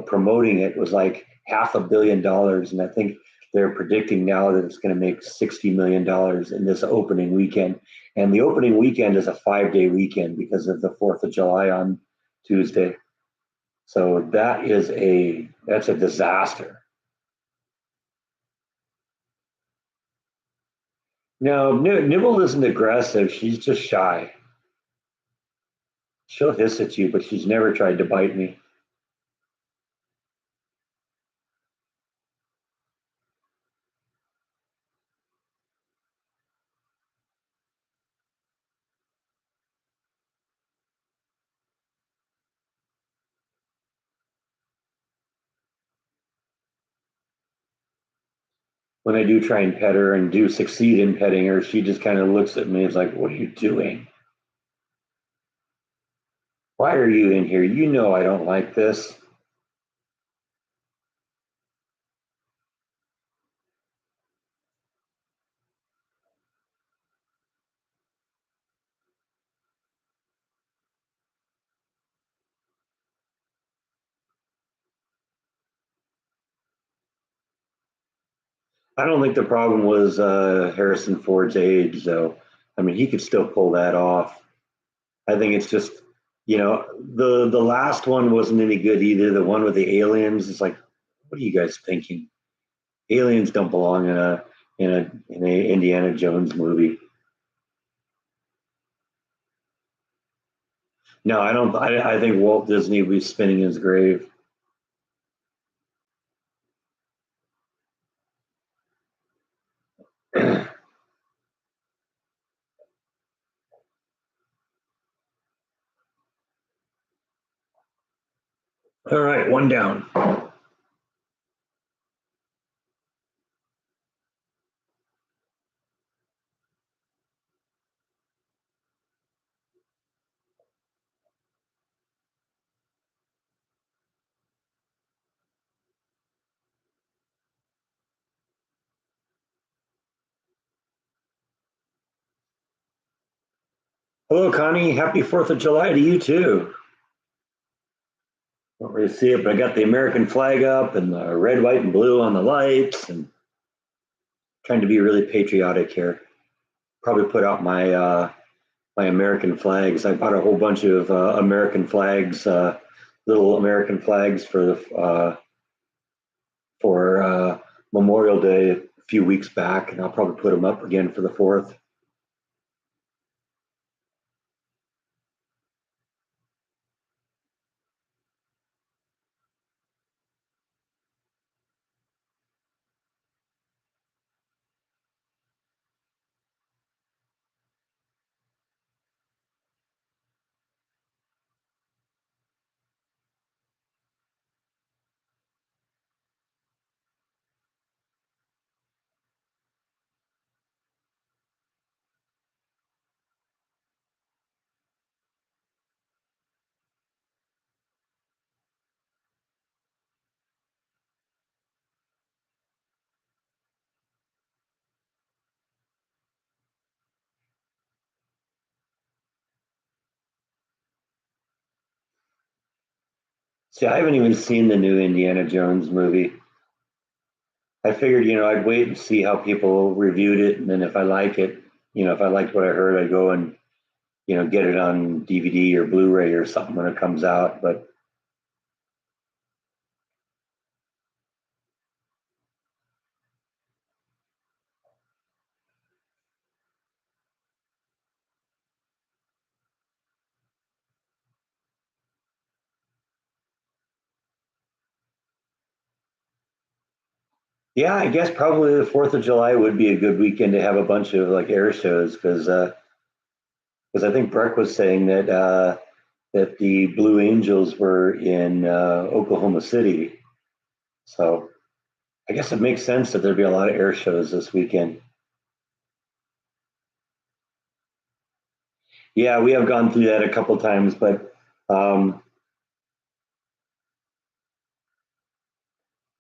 promoting it was like $500 million, and I think they're predicting now that it's going to make $60 million in this opening weekend. And the opening weekend is a 5-day weekend because of the 4th of July on Tuesday. So that's a disaster. No, Nibble isn't aggressive. She's just shy. She'll hiss at you, but she's never tried to bite me. When I do try and pet her and do succeed in petting her, she just kind of looks at me and is like, "What are you doing? Why are you in here? You know I don't like this." I don't think the problem was Harrison Ford's age, though. I mean, he could still pull that off. I think it's just, the last one wasn't any good either. The one with the aliens is like, what are you guys thinking? Aliens don't belong in a Indiana Jones movie. No, I don't. I think Walt Disney will be spinning his grave. All right, one down. Hello, Connie. Happy 4th of July to you too. Don't really see it, but I got the American flag up and the red, white, and blue on the lights and trying to be really patriotic here. Probably put out my American flags. I bought a whole bunch of American flags, little American flags for Memorial Day a few weeks back, and I'll probably put them up again for the 4th. See, I haven't even seen the new Indiana Jones movie. I figured, I'd wait and see how people reviewed it, and then if I like it, if I liked what I heard, I'd go and get it on DVD or Blu-ray or something when it comes out. But yeah, I guess probably the 4th of July would be a good weekend to have a bunch of like air shows because I think Breck was saying that the Blue Angels were in Oklahoma City, so I guess it makes sense that there'd be a lot of air shows this weekend. Yeah, we have gone through that a couple times, but um,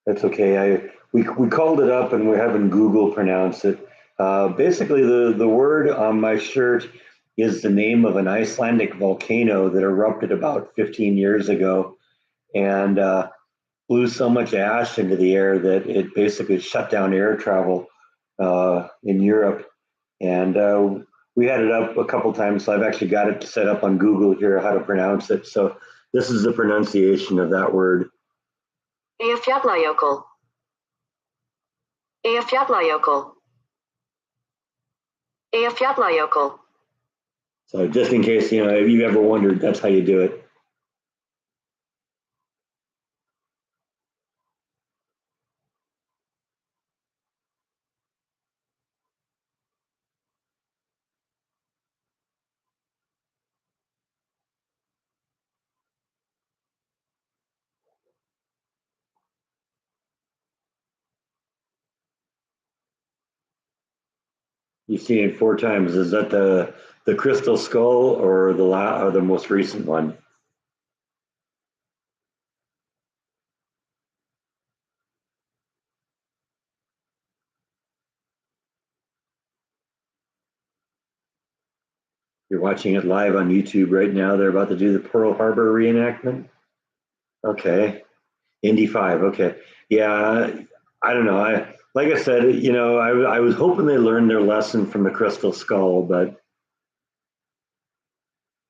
that's okay. We called it up and we're having Google pronounce it. Basically, the word on my shirt is the name of an Icelandic volcano that erupted about 15 years ago and blew so much ash into the air that it basically shut down air travel in Europe. And we had it up a couple times, so I've actually got it set up on Google here how to pronounce it. So this is the pronunciation of that word. Eyjafjallajökull. Eyjafjallajökull. Eyjafjallajökull. So just in case if you ever wondered, that's how you do it. You've seen it 4 times. Is that the Crystal Skull or the most recent one? You're watching it live on YouTube right now. They're about to do the Pearl Harbor reenactment. Okay, Indy 5. Okay, yeah. I don't know. I like I said, I was hoping they learned their lesson from the Crystal Skull, but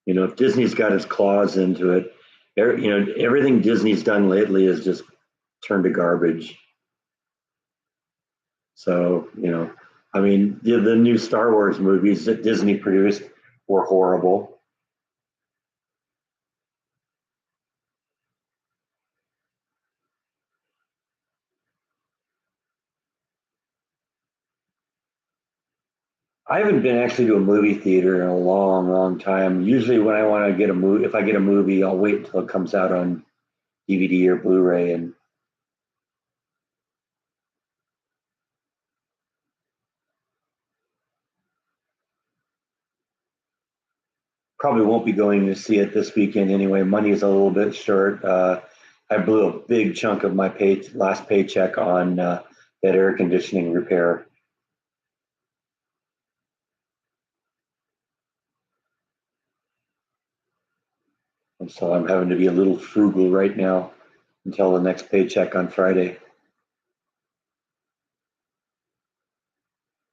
if Disney's got its claws into it, everything Disney's done lately is just turned to garbage. So, I mean, the new Star Wars movies that Disney produced were horrible. I haven't been actually to a movie theater in a long, long time. Usually, when I want to get a movie, if I get a movie, I'll wait until it comes out on DVD or Blu-ray, and probably won't be going to see it this weekend anyway. Money is a little bit short. I blew a big chunk of my last paycheck on that air conditioning repair. And so I'm having to be a little frugal right now until the next paycheck on Friday.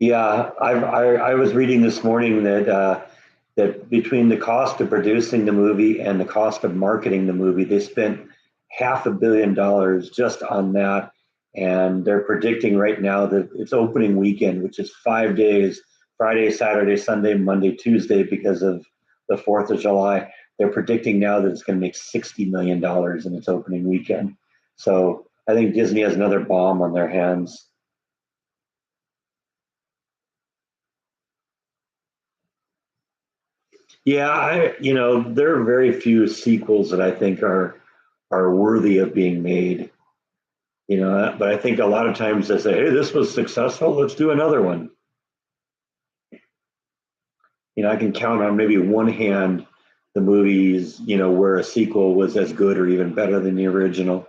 Yeah, I was reading this morning that that between the cost of producing the movie and the cost of marketing the movie, they spent $500 million just on that. And they're predicting right now that it's opening weekend, which is 5 days, Friday, Saturday, Sunday, Monday, Tuesday, because of the 4th of July. They're predicting now that it's going to make $60 million in its opening weekend. So I think Disney has another bomb on their hands. Yeah, there are very few sequels that I think are worthy of being made. But I think a lot of times they say, "Hey, this was successful. Let's do another one." I can count on maybe one hand the movies, where a sequel was as good or even better than the original.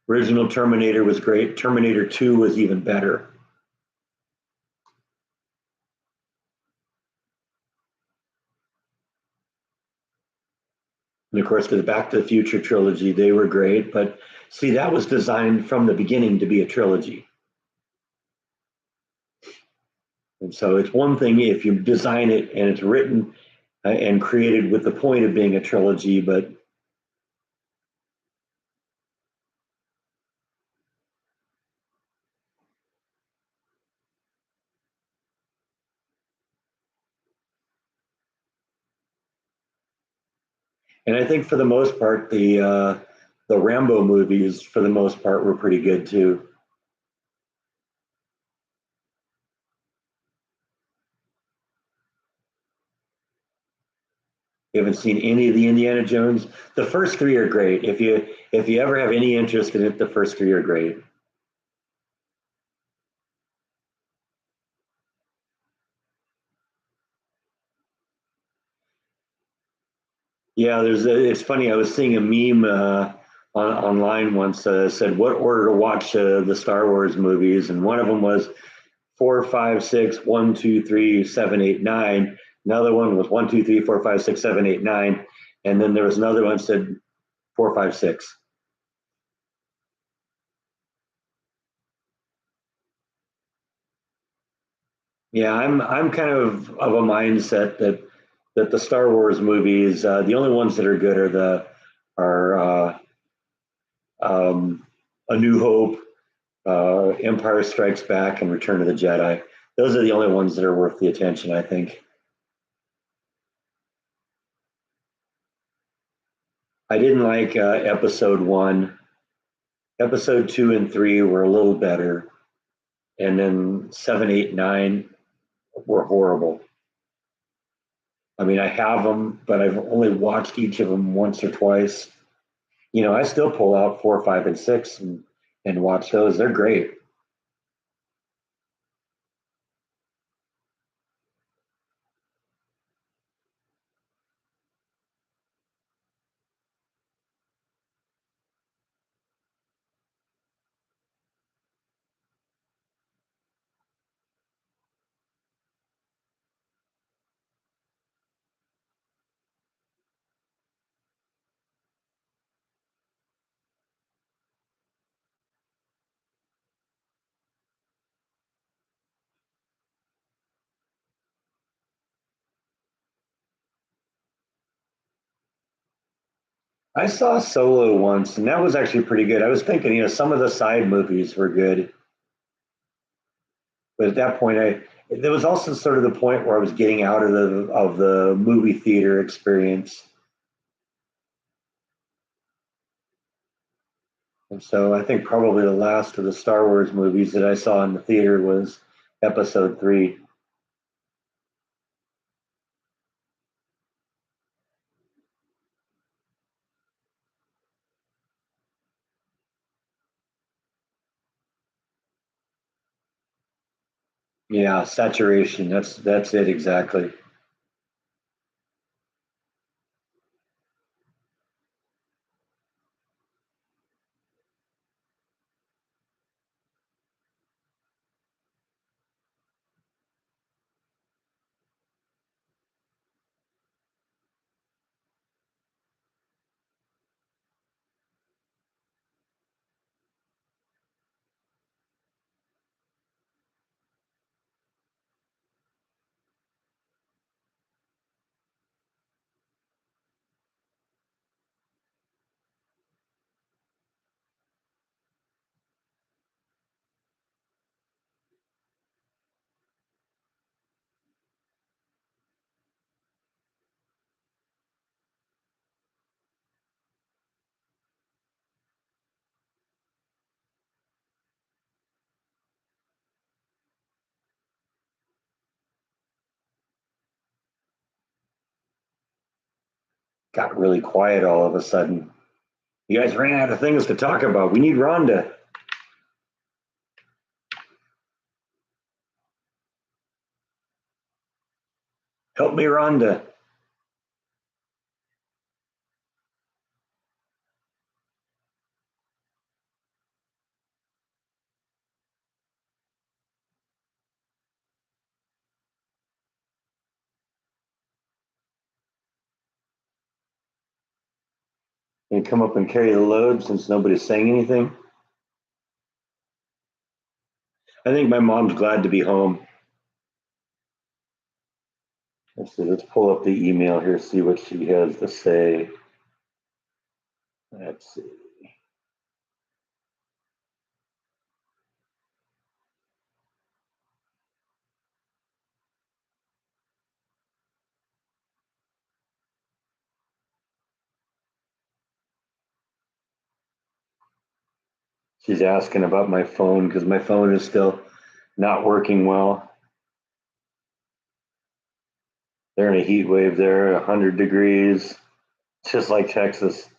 Original Terminator was great. Terminator 2 was even better. And of course, the Back to the Future trilogy, they were great. But see, that was designed from the beginning to be a trilogy. And so it's one thing if you design it and it's written and created with the point of being a trilogy, but and I think for the most part, the Rambo movies for the most part were pretty good too. You haven't seen any of the Indiana Jones? The first three are great. If you ever have any interest in it, the first three are great. Yeah, it's funny. I was seeing a meme online once said what order to watch the Star Wars movies, and one of them was 4, 5, 6, 1, 2, 3, 7, 8, 9. Another one was 1, 2, 3, 4, 5, 6, 7, 8, 9, and then there was another one that said 4, 5, 6. Yeah, I'm kind of a mindset that the Star Wars movies, the only ones that are good are A New Hope, Empire Strikes Back, and Return of the Jedi. Those are the only ones that are worth the attention, I think. I didn't like Episode One. Episode two and three were a little better, and then seven, eight, nine were horrible. I mean, I have them, but I've only watched each of them once or twice. I still pull out four, five, and six and watch those. They're great. I saw Solo once, and that was actually pretty good. I was thinking, some of the side movies were good, but at that point, there was also sort of the point where I was getting out of the movie theater experience, and so I think probably the last of the Star Wars movies that I saw in the theater was Episode Three. Yeah, saturation. That's it exactly. got really quiet all of a sudden. You guys ran out of things to talk about. We need Rhonda. Help me, Rhonda. Can you come up and carry the load since nobody's saying anything? I think my mom's glad to be home. Let's see, let's pull up the email here, see what she has to say. Let's see. She's asking about my phone because my phone is still not working well. They're in a heat wave there, 100 degrees, just like Texas.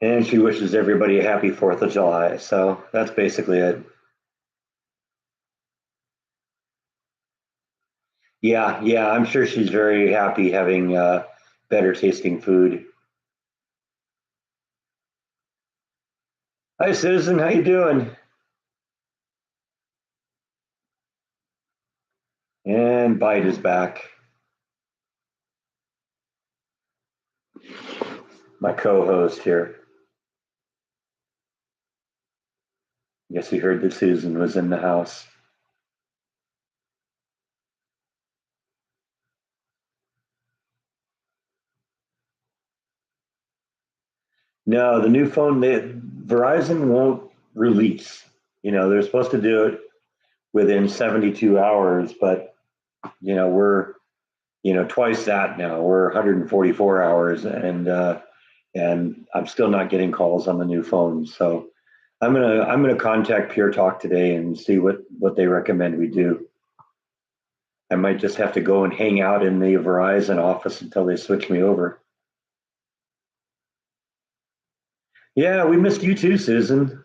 And she wishes everybody a happy 4th of July. So that's basically it. Yeah, I'm sure she's very happy having better tasting food. Hi, Susan, how you doing? And Bite is back. My co-host here. I guess you heard that Susan was in the house. No, the new phone, Verizon won't release. They're supposed to do it within 72 hours, but we're twice that now. We're 144 hours, and I'm still not getting calls on the new phone. So I'm gonna contact Pure Talk today and see what they recommend we do. I might just have to go and hang out in the Verizon office until they switch me over. Yeah, we missed you too, Susan.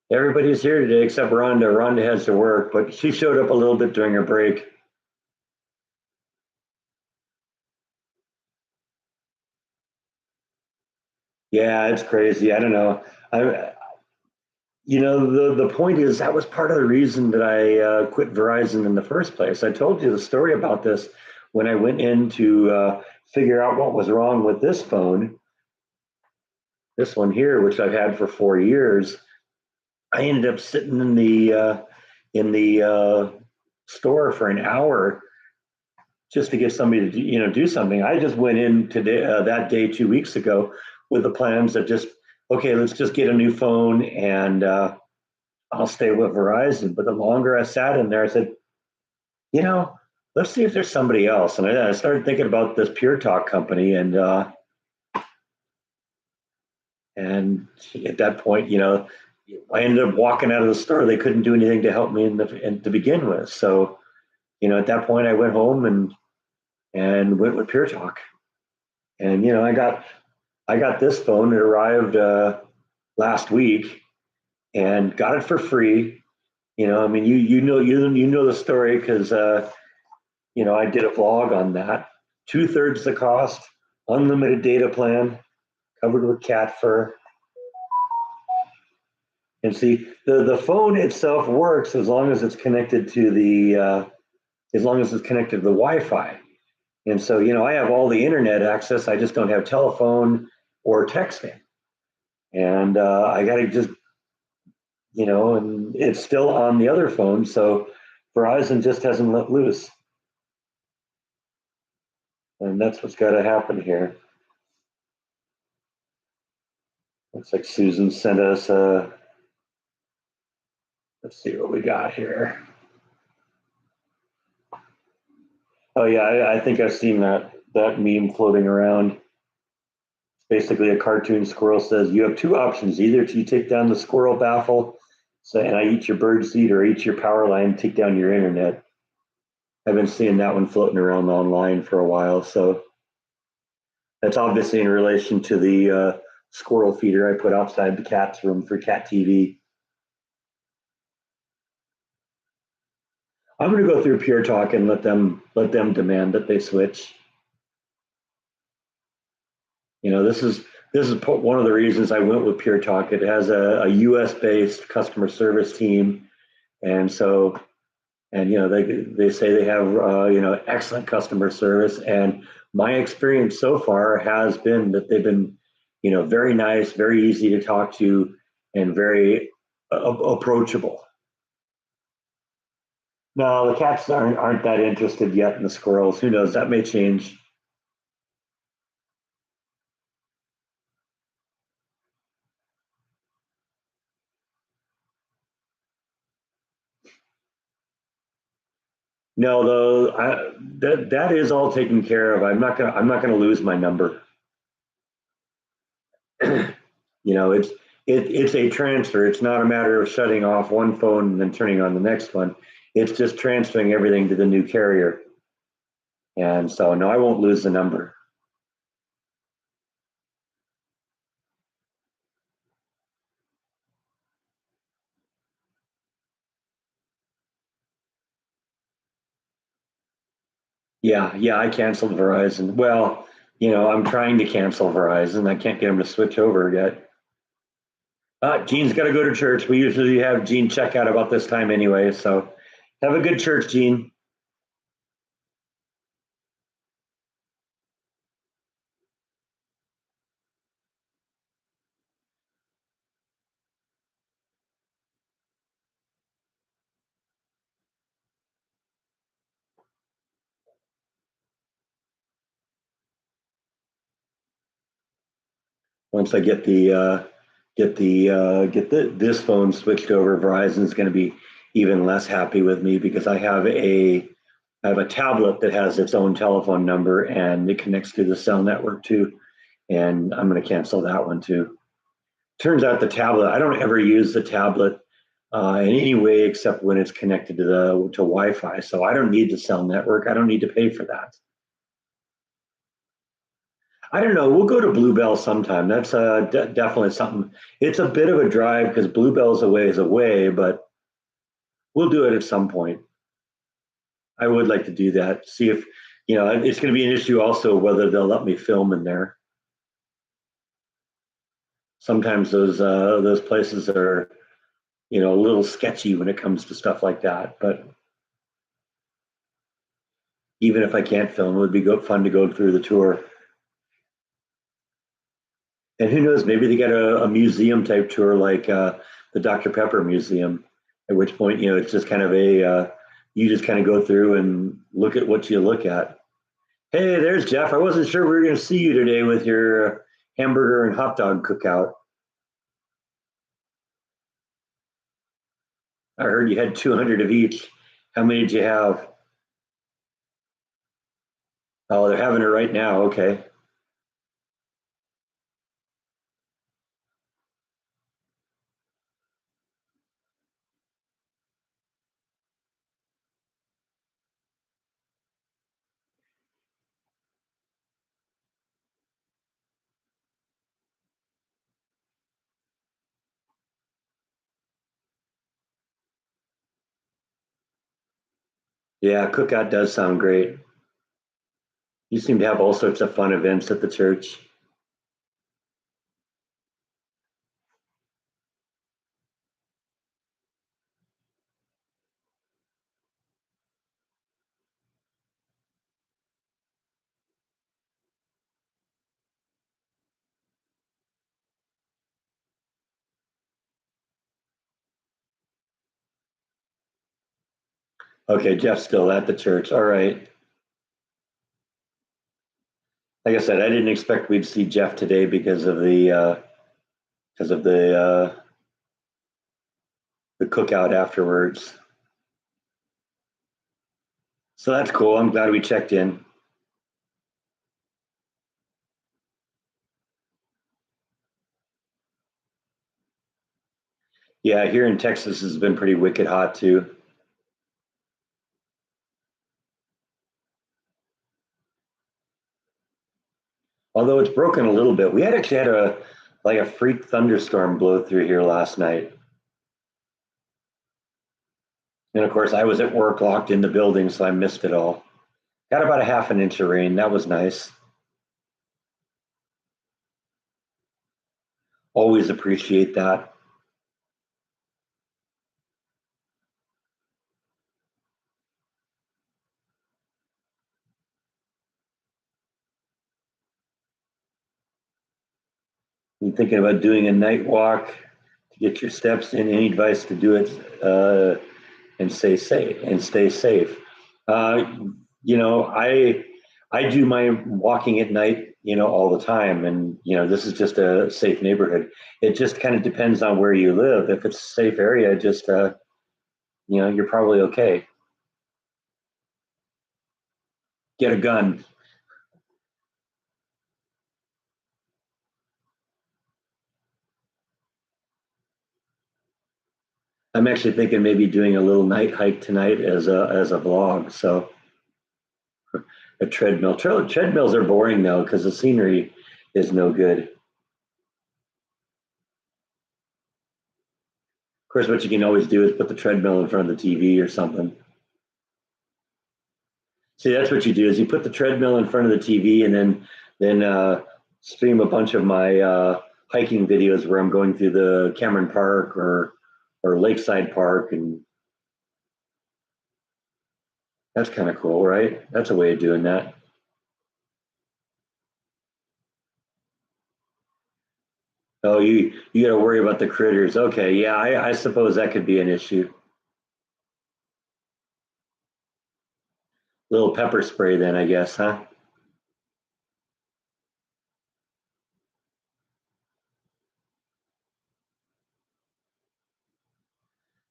Everybody's here today except Rhonda. Rhonda has to work, but she showed up a little bit during her break. Yeah, it's crazy. I don't know. I, the point is that was part of the reason that I quit Verizon in the first place. I told you the story about this when I went in to figure out what was wrong with this phone, this one here, which I've had for 4 years. I ended up sitting in the store for an hour just to get somebody to do something. I just went in today that day 2 weeks ago with the plans of just okay, let's just get a new phone and I'll stay with Verizon. But the longer I sat in there, I said, you know, let's see if there's somebody else. And I started thinking about this Pure Talk company, and at that point, I ended up walking out of the store. They couldn't do anything to help me to begin with. So, at that point, I went home and went with Pure Talk. And I got this phone. It arrived last week, and got it for free. I mean, you know the story because I did a vlog on that. 2/3 the cost, unlimited data plan, covered with cat fur. And see, the phone itself works as long as it's connected to the Wi-Fi. And so, I have all the internet access. I just don't have telephone or texting. And I got to just, and it's still on the other phone. So Verizon just hasn't let loose. And that's what's got to happen here. Looks like Susan sent us let's see what we got here. Oh yeah, I think I've seen that meme floating around. Basically, a cartoon squirrel says you have two options: either to take down the squirrel baffle, so and I eat your bird seed, or eat your power line, take down your internet. I've been seeing that one floating around online for a while, so that's obviously in relation to the squirrel feeder I put outside the cat's room for cat TV. I'm going to go through Pure Talk and let them demand that they switch. This is one of the reasons I went with Pure Talk. It has a U.S. based customer service team, and so they say they have excellent customer service. And my experience so far has been that they've been very nice, very easy to talk to, and very approachable. No, the cats aren't that interested yet in the squirrels. Who knows? That may change. No, though, that is all taken care of. I'm not gonna lose my number. It's a transfer. It's not a matter of shutting off one phone and then turning on the next one. It's just transferring everything to the new carrier. And so, no, I won't lose the number. Yeah, yeah, I canceled Verizon. Well, I'm trying to cancel Verizon. I can't get them to switch over yet. Gene's got to go to church. We usually have Gene check out about this time anyway. So have a good church, Gene. Once I get this phone switched over, Verizon's going to be even less happy with me because I have a tablet that has its own telephone number and it connects to the cell network too. And I'm going to cancel that one too. Turns out the tablet, I don't ever use the tablet in any way except when it's connected to Wi-Fi. So I don't need the cell network. I don't need to pay for that. I don't know. We'll go to Bluebell sometime. That's definitely something. It's a bit of a drive because Bluebell's a ways away, but we'll do it at some point. I would like to do that. See if it's going to be an issue also whether they'll let me film in there. Sometimes those places are a little sketchy when it comes to stuff like that. But even if I can't film, it would be fun to go through the tour. And who knows, maybe they get a museum type tour like the Dr. Pepper Museum, at which point, it's just kind of you just kind of go through and look at what you look at. Hey, there's Jeff. I wasn't sure we were going to see you today with your hamburger and hot dog cookout. I heard you had 200 of each. How many did you have? Oh, they're having it right now. Okay. Yeah, cookout does sound great. You seem to have all sorts of fun events at the church. Okay, Jeff's still at the church. All right. Like I said, I didn't expect we'd see Jeff today because of the cookout afterwards. So that's cool. I'm glad we checked in. Yeah, here in Texas has been pretty wicked hot too. Although it's broken a little bit. We had actually had a freak thunderstorm blow through here last night. And of course I was at work locked in the building, so I missed it all. Got about a half an inch of rain. That was nice. Always appreciate that. You thinking about doing a night walk to get your steps in? Any advice to do it and stay safe? Uh, I do my walking at night, all the time, and this is just a safe neighborhood. It just kind of depends on where you live. If it's a safe area, just you're probably okay. Get a gun. I'm actually thinking maybe doing a little night hike tonight as a vlog. So a treadmill. Treadmills are boring though because the scenery is no good. Of course, what you can always do is put the treadmill in front of the TV or something. See, that's what you do is you put the treadmill in front of the TV and then stream a bunch of my hiking videos where I'm going through the Cameron Park or Lakeside Park, and that's kind of cool, right? That's a way of doing that. Oh, you got to worry about the critters. Okay, yeah, I suppose that could be an issue. Little pepper spray, then I guess, huh?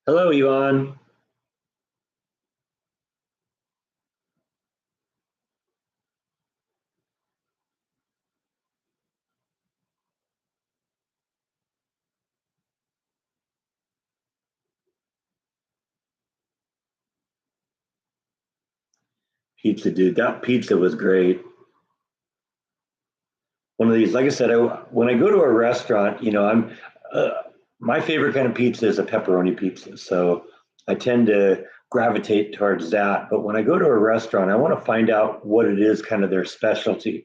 Hello, Yuan. Pizza, dude. That pizza was great. One of these, like I said, when I go to a restaurant, uh, my favorite kind of pizza is a pepperoni pizza. So I tend to gravitate towards that. But when I go to a restaurant, I want to find out what it is, kind of their specialty.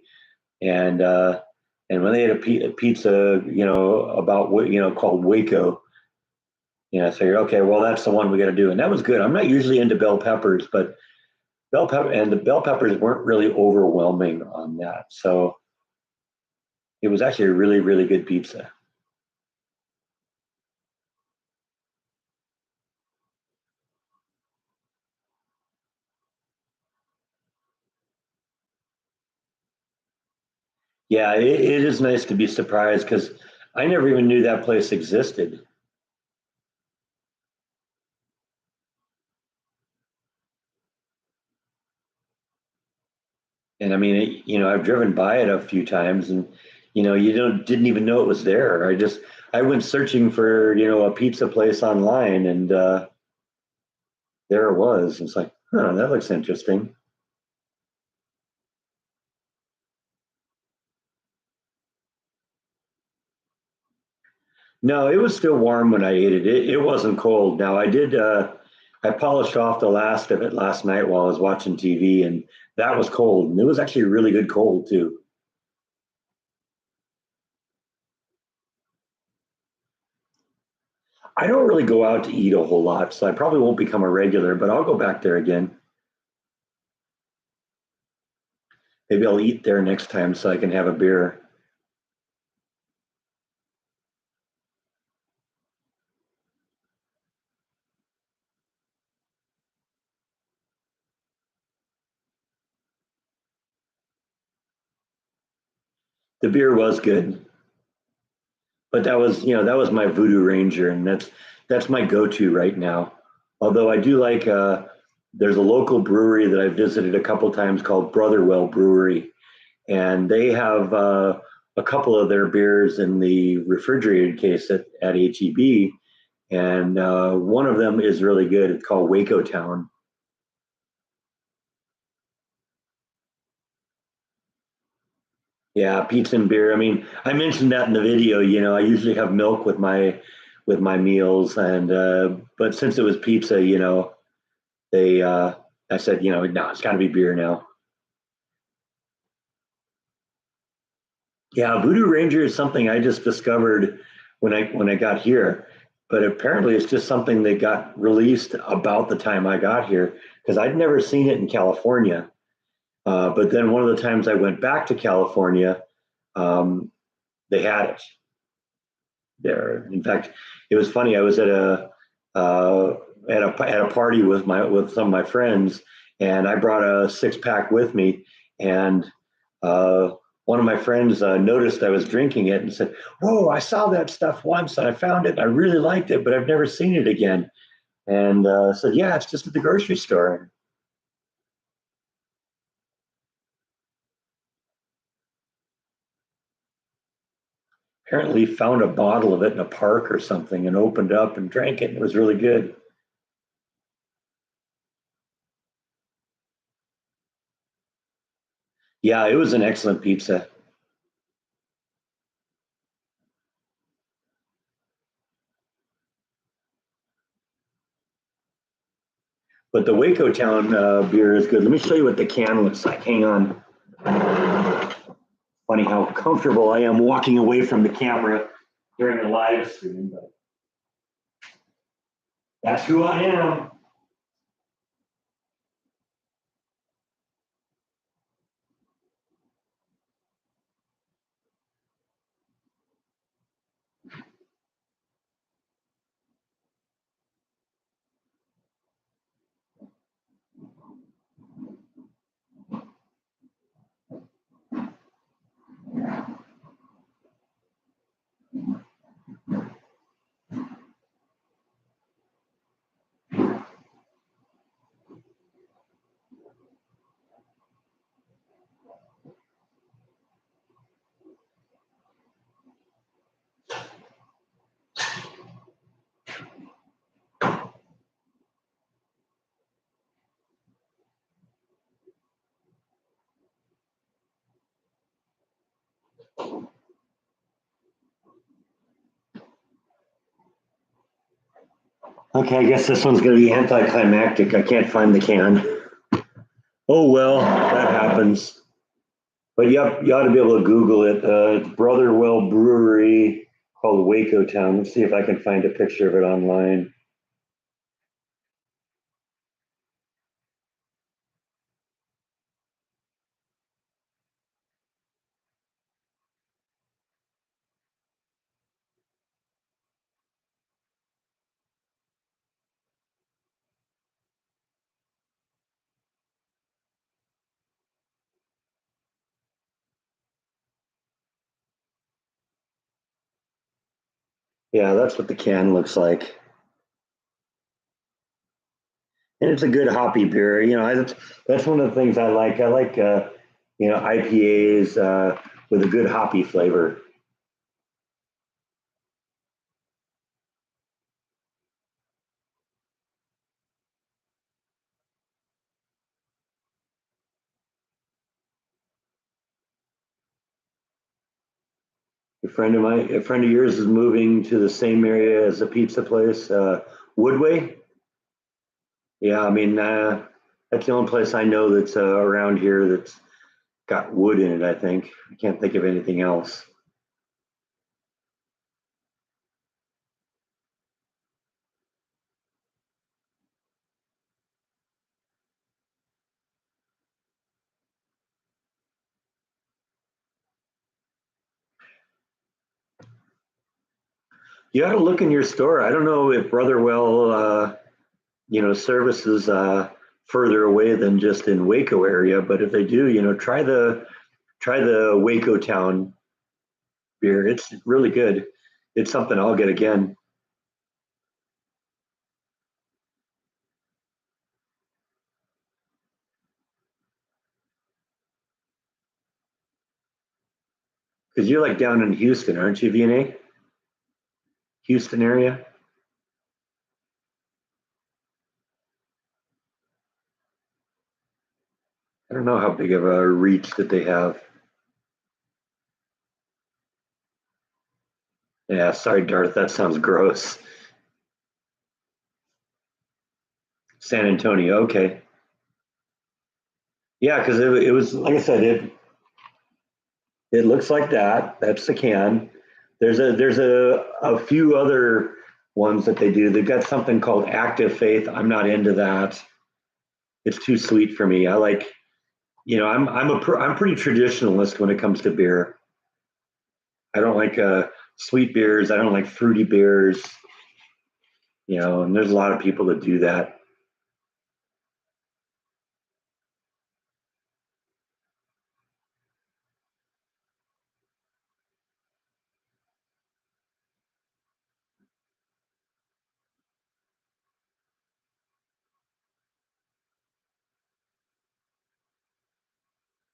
And and when they had a pizza, about what called Waco, I figured, okay, well that's the one we got to do, and that was good. I'm not usually into bell peppers, but the bell peppers weren't really overwhelming on that. So it was actually a really, really good pizza. Yeah, it is nice to be surprised because I never even knew that place existed. And I mean, I've driven by it a few times, and you don't didn't even know it was there. I went searching for a pizza place online, and there it was. It's like, huh, that looks interesting. No, it was still warm when I ate it. It wasn't cold. Now I polished off the last of it last night while I was watching TV, and that was cold. And it was actually really good cold too. I don't really go out to eat a whole lot, so I probably won't become a regular, but I'll go back there again. Maybe I'll eat there next time so I can have a beer. The beer was good, but that was my Voodoo Ranger, and that's my go-to right now. Although I do like there's a local brewery that I visited a couple times called Brotherwell Brewery, and they have a couple of their beers in the refrigerated case at HEB, and one of them is really good. It's called Waco Town. Yeah, pizza and beer. I mean, I mentioned that in the video. I usually have milk with my meals, and but since it was pizza, they I said, no, it's got to be beer now. Yeah, Voodoo Ranger is something I just discovered when I got here, but apparently it's just something that got released about the time I got here because I'd never seen it in California. But then one of the times I went back to California, um, they had it there. In fact, it was funny. I was uh, at a party with some of my friends, and I brought a 6-pack with me, and uh, one of my friends noticed I was drinking it and said, "Whoa, I saw that stuff once, and I found it. And I really liked it, but I've never seen it again." And said, "Yeah, it's just at the grocery store." Apparently, found a bottle of it in a park or something, and opened up and drank it. And it was really good. Yeah, it was an excellent pizza. But the Waco Town beer is good. Let me show you what the can looks like. Hang on. Funny how comfortable I am walking away from the camera during a live stream, but that's who I am. Okay, I guess this one's going to be anticlimactic. I can't find the can. Oh, well, that happens. But you ought to be able to Google it. It's Brotherwell Brewery called Waco Town. Let's see if I can find a picture of it online. Yeah, that's what the can looks like. And it's a good hoppy beer. That's one of the things I like. I like IPAs with a good hoppy flavor. A friend of yours is moving to the same area as a pizza place, Woodway. Yeah, I mean that's the only place I know that's around here that's got wood in it. I think I can't think of anything else. You ought to look in your store. I don't know if Brotherwell, services further away than just in Waco area, but if they do, try the Waco Town beer. It's really good. It's something I'll get again. Because you're like down in Houston, aren't you, VNA? Houston area? I don't know how big of a reach that they have. Yeah, sorry, Darth, that sounds gross. San Antonio, okay. Yeah, because it was, like I said, it looks like that. That's the can. There's a few other ones that they do. They've got something called Active Faith. I'm not into that. It's too sweet for me. I like, I'm pretty traditionalist when it comes to beer. I don't like sweet beers. I don't like fruity beers. And there's a lot of people that do that.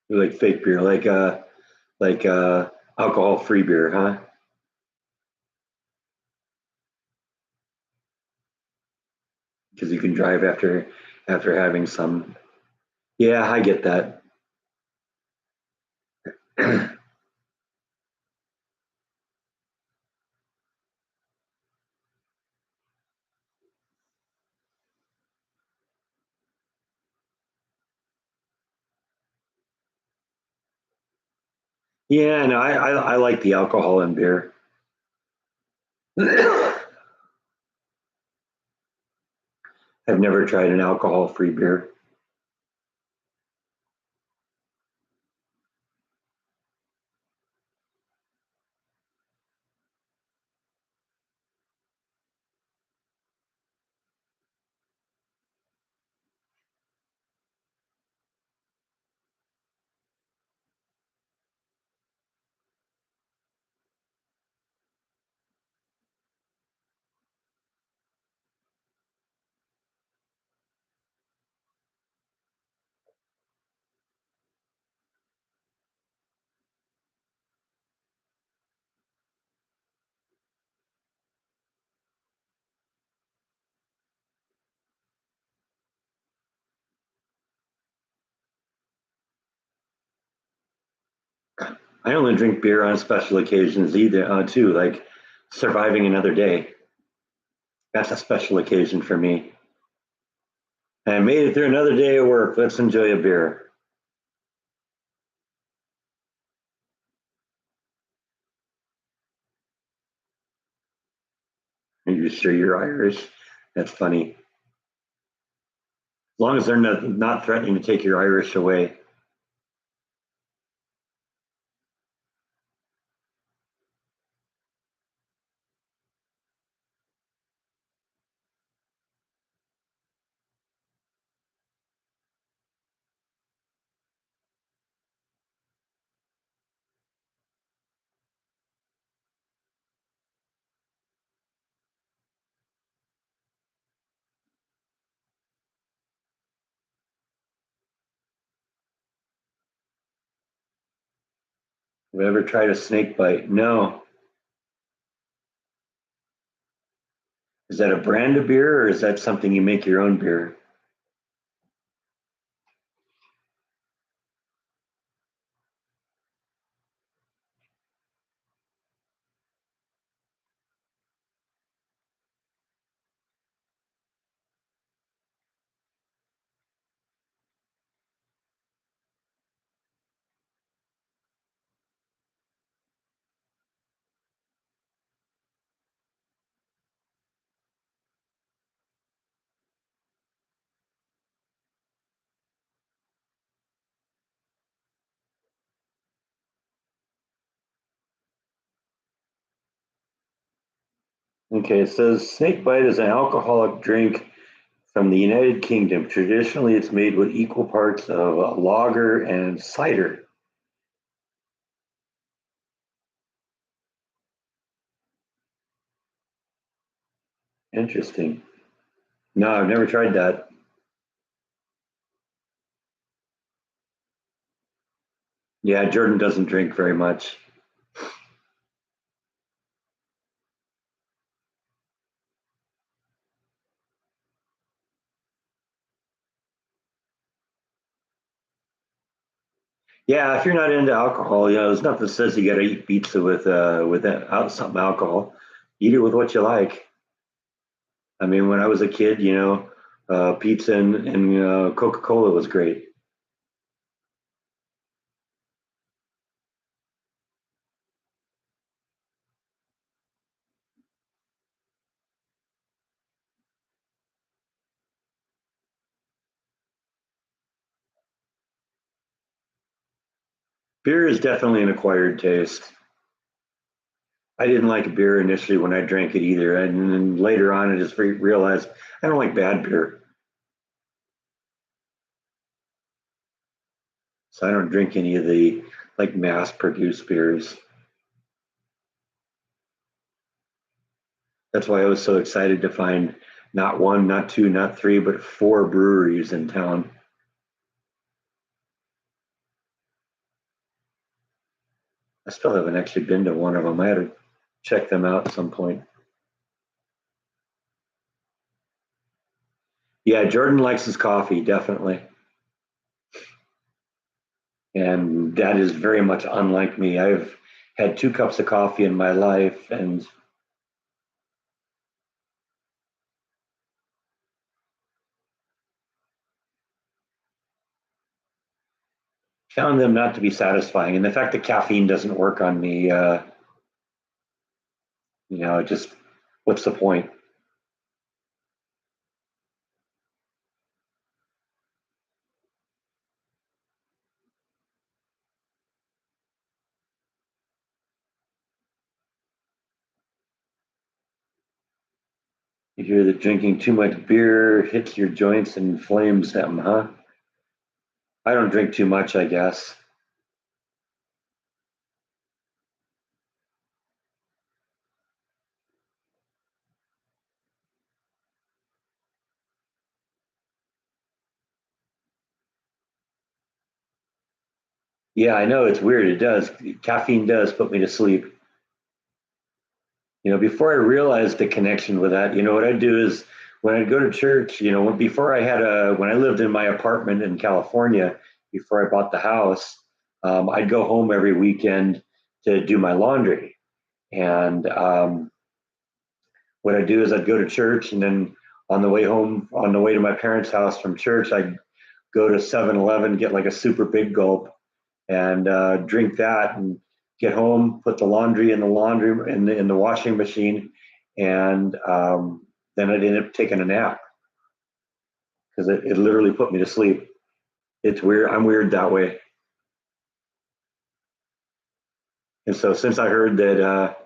They like fake beer, like alcohol-free beer, huh? Because you can drive after having some. Yeah, I get that. Yeah, no, I like the alcohol in beer. I've never tried an alcohol-free beer. I only drink beer on special occasions either too, like surviving another day. That's a special occasion for me. I made it through another day of work. Let's enjoy a beer. Are you sure you're Irish? That's funny. As long as they're not threatening to take your Irish away. Have you ever tried a snake bite? No. Is that a brand of beer or is that something you make your own beer? Okay, it says snake bite is an alcoholic drink from the United Kingdom. Traditionally, it's made with equal parts of lager and cider. Interesting. No, I've never tried that. Yeah, Jordan doesn't drink very much. Yeah, if you're not into alcohol, there's nothing that says you got to eat pizza with something alcohol. Eat it with what you like. I mean, when I was a kid, pizza and Coca-Cola was great. Beer is definitely an acquired taste. I didn't like beer initially when I drank it either, and then later on, I just realized I don't like bad beer, so I don't drink any of the like mass-produced beers. That's why I was so excited to find not one, not two, not three, but four breweries in town. I still haven't actually been to one of them. I had to check them out at some point. Yeah, Jordan likes his coffee, definitely. And that is very much unlike me. I've had 2 cups of coffee in my life and found them not to be satisfying. And the fact that caffeine doesn't work on me, it just, what's the point? You hear that drinking too much beer hits your joints and inflames them, huh? I don't drink too much, I guess. Yeah, I know it's weird. It does. Caffeine does put me to sleep. Before I realized the connection with that, what I do is when I go to church, when I lived in my apartment in California, before I bought the house, I'd go home every weekend to do my laundry. And what I do is I'd go to church, and then on the way home, on the way to my parents' house from church, I'd go to 7-Eleven, get like a super big gulp, and drink that, and get home, put the laundry in the laundry in the washing machine, and then I'd end up taking a nap because it literally put me to sleep. It's weird. I'm weird that way. And so since I heard that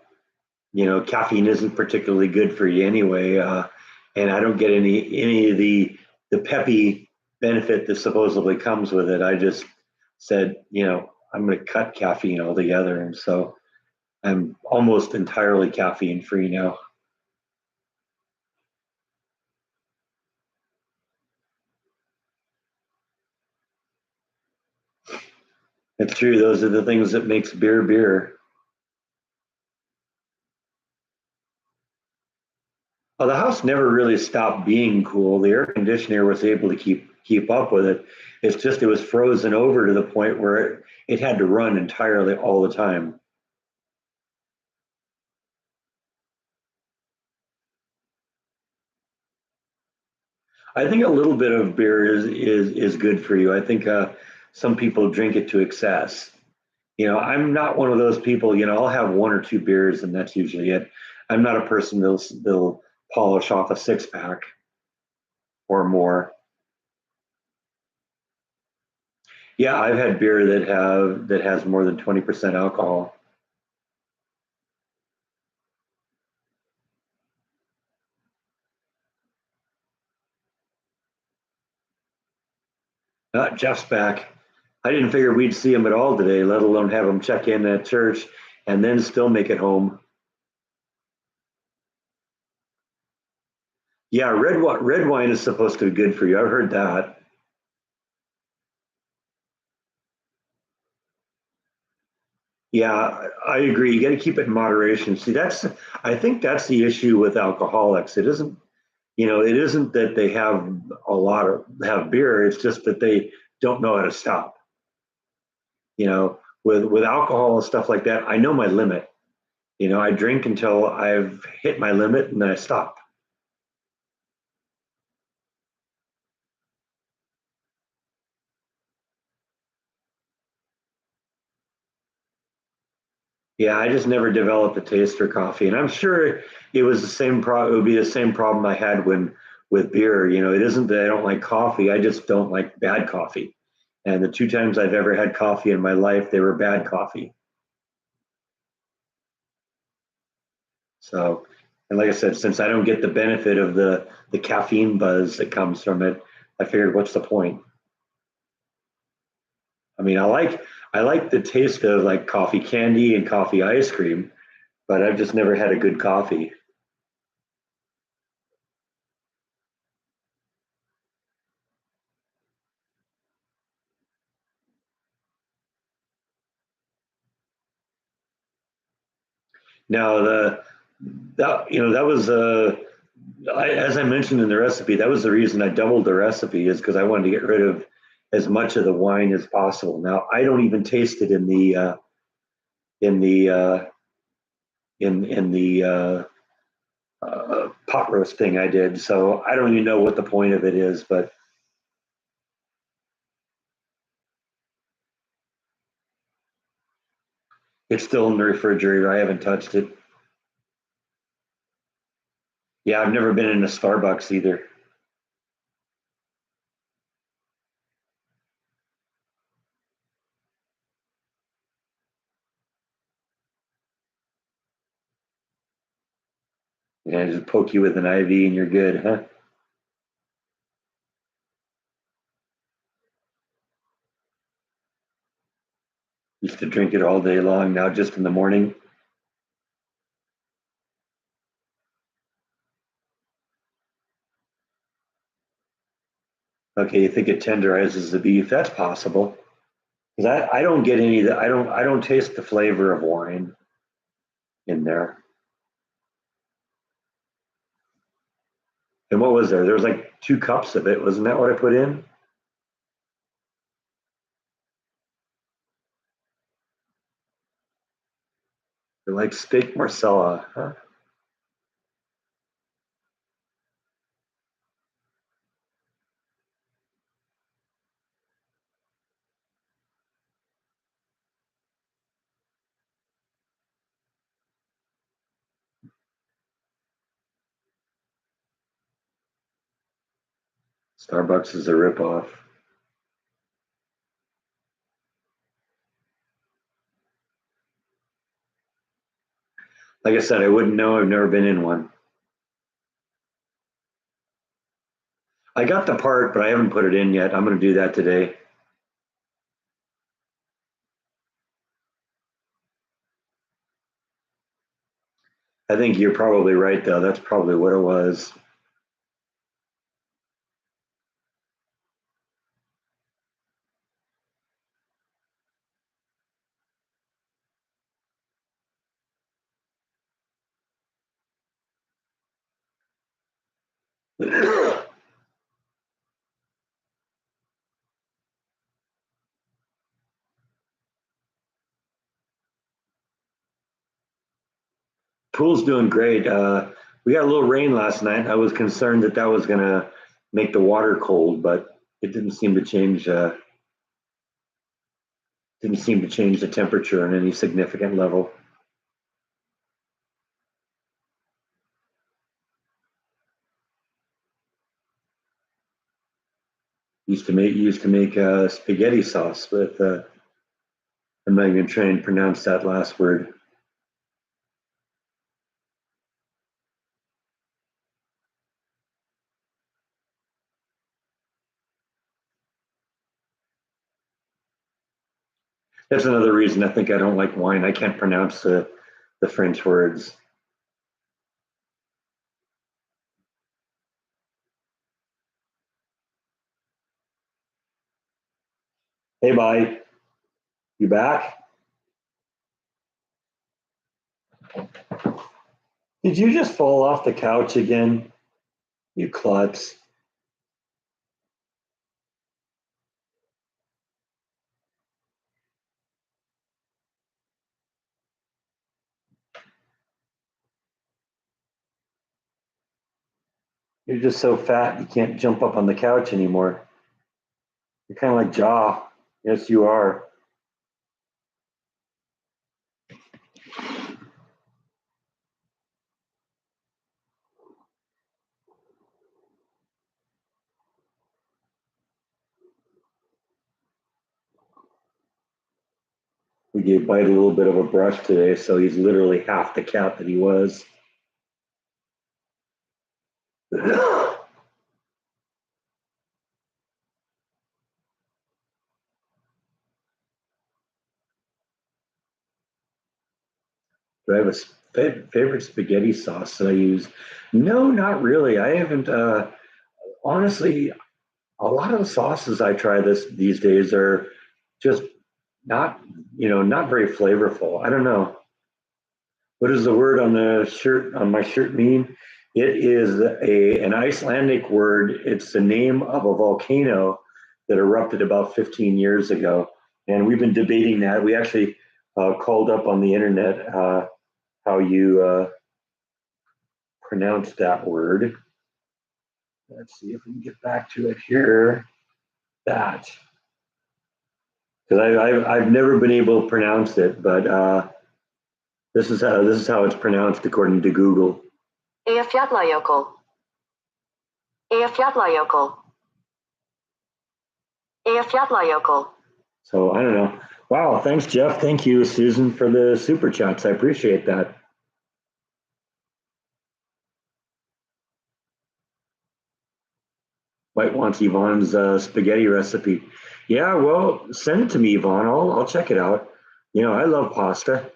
caffeine isn't particularly good for you anyway, and I don't get any of the peppy benefit that supposedly comes with it, I just said, I'm going to cut caffeine altogether, and so I'm almost entirely caffeine free now. It's true; those are the things that makes beer beer. Well, the house never really stopped being cool. The air conditioner was able to keep up with it. It's just it was frozen over to the point where it had to run entirely all the time. I think a little bit of beer is good for you. I think some people drink it to excess. I'm not one of those people. I'll have one or two beers and that's usually it. I'm not a person that'll polish off a 6 pack or more. Yeah, I've had beer that has more than 20% alcohol. Jeff's back. I didn't figure we'd see him at all today, let alone have him check in at church and then still make it home. Yeah, red wine is supposed to be good for you. I've heard that. Yeah, I agree. You got to keep it in moderation. See, I think that's the issue with alcoholics. It isn't that they have beer. It's just that they don't know how to stop. You know, with alcohol and stuff like that, I know my limit. You know, I drink until I've hit my limit and then I stop. Yeah, I just never developed a taste for coffee, and I'm sure it was the same problem. It would be the same problem I had when with beer. You know, it isn't that I don't like coffee; I just don't like bad coffee. And the two times I've ever had coffee in my life, they were bad coffee. So, and like I said, since I don't get the benefit of the caffeine buzz that comes from it, I figured, what's the point? I mean, I like the taste of like coffee candy and coffee ice cream, but I've just never had a good coffee. Now that you know that was as I mentioned in the recipe, that was the reason I doubled the recipe is because I wanted to get rid of as much of the wine as possible. Now I don't even taste it in the pot roast thing I did, so I don't even know what the point of it is. But it's still in the refrigerator. I haven't touched it. Yeah, I've never been in a Starbucks either. Yeah, just poke you with an IV and you're good, huh? Used to drink it all day long. Now just in the morning. Okay, you think it tenderizes the beef? That's possible. Because I don't get any that I don't taste the flavor of wine in there. And what was there? There was like 2 cups of it. Wasn't that what I put in? They're like steak Marsala, huh? Starbucks is a ripoff. Like I said, I wouldn't know. I've never been in one. I got the part, but I haven't put it in yet. I'm going to do that today. I think you're probably right, though. That's probably what it was. Pool's doing great. We got a little rain last night. I was concerned that that was going to make the water cold, but it didn't seem to change. Didn't seem to change the temperature on any significant level. Used to make spaghetti sauce with. I'm not even trying to pronounce that last word. That's another reason I think I don't like wine. I can't pronounce the French words. Hey, bye. You back? Did you just fall off the couch again? You klutz. You're just so fat you can't jump up on the couch anymore. You're kind of like Jaw. Yes, you are. We gave Bite a little bit of a brush today, so he's literally half the cat that he was. Do I have a favorite spaghetti sauce that I use? No, not really. I haven't. Honestly, a lot of the sauces I try these days are just not, not very flavorful. I don't know. What does the word on the shirt on my shirt mean? It is an Icelandic word. It's the name of a volcano that erupted about 15 years ago, and we've been debating that. We actually called up on the internet how you pronounce that word. Let's see if we can get back to it here. That, because I've never been able to pronounce it, but this is how it's pronounced according to Google. Eyjafjallajökull. Eyjafjallajökull. Eyjafjallajökull. So I don't know. Wow, thanks, Jeff. Thank you, Susan, for the super chats. I appreciate that. White wants Yvonne's spaghetti recipe. Yeah, well, send it to me, Yvonne. I'll check it out. I love pasta.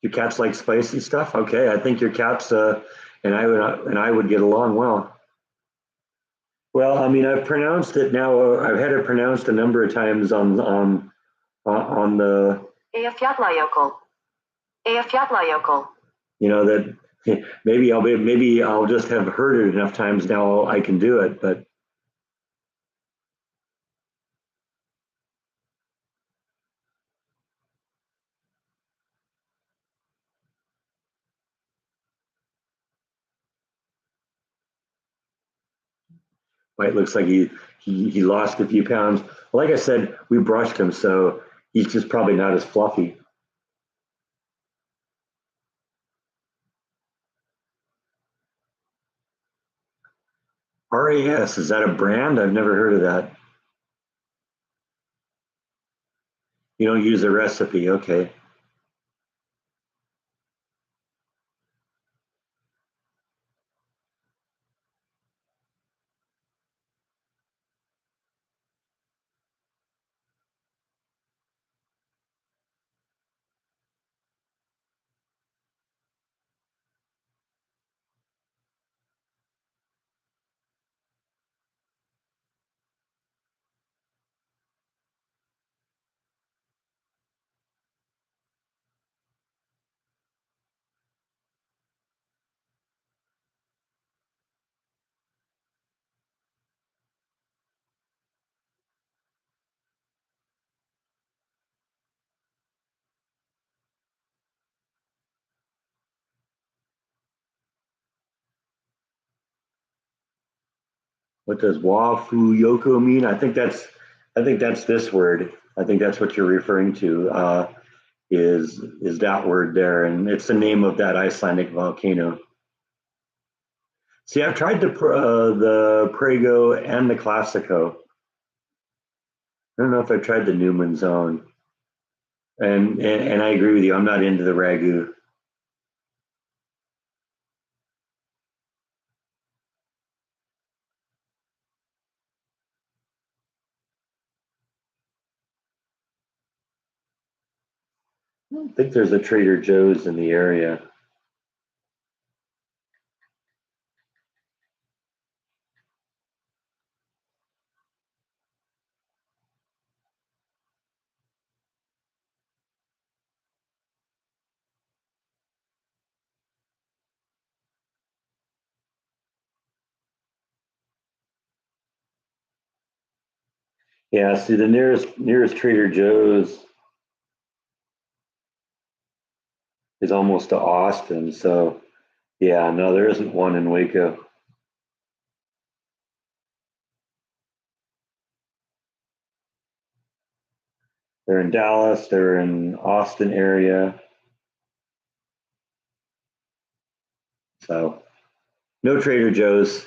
Your cats like spicy stuff? Okay, I think your cats and I would get along well. Well, I mean, I've pronounced it now. I've had it pronounced a number of times on the Eyjafjallajökull. Eyjafjallajökull. that maybe I'll just have heard it enough times now I can do it. But White looks like he lost a few pounds. Like I said, we brushed him, so he's just probably not as fluffy. RAS, is that a brand? I've never heard of that. You don't use a recipe, okay. What does wafu yoko mean? I think that's this word. I think that's what you're referring to. Is that word there, and it's the name of that Icelandic volcano. See, I've tried the Prego and the Classico. I don't know if I've tried the Newman's Own, and I agree with you. I'm not into the ragu. I don't think there's a Trader Joe's in the area. Yeah, see, the nearest Trader Joe's is almost to Austin. So yeah, no, there isn't one in Waco. They're in Dallas, they're in Austin area. So no Trader Joe's.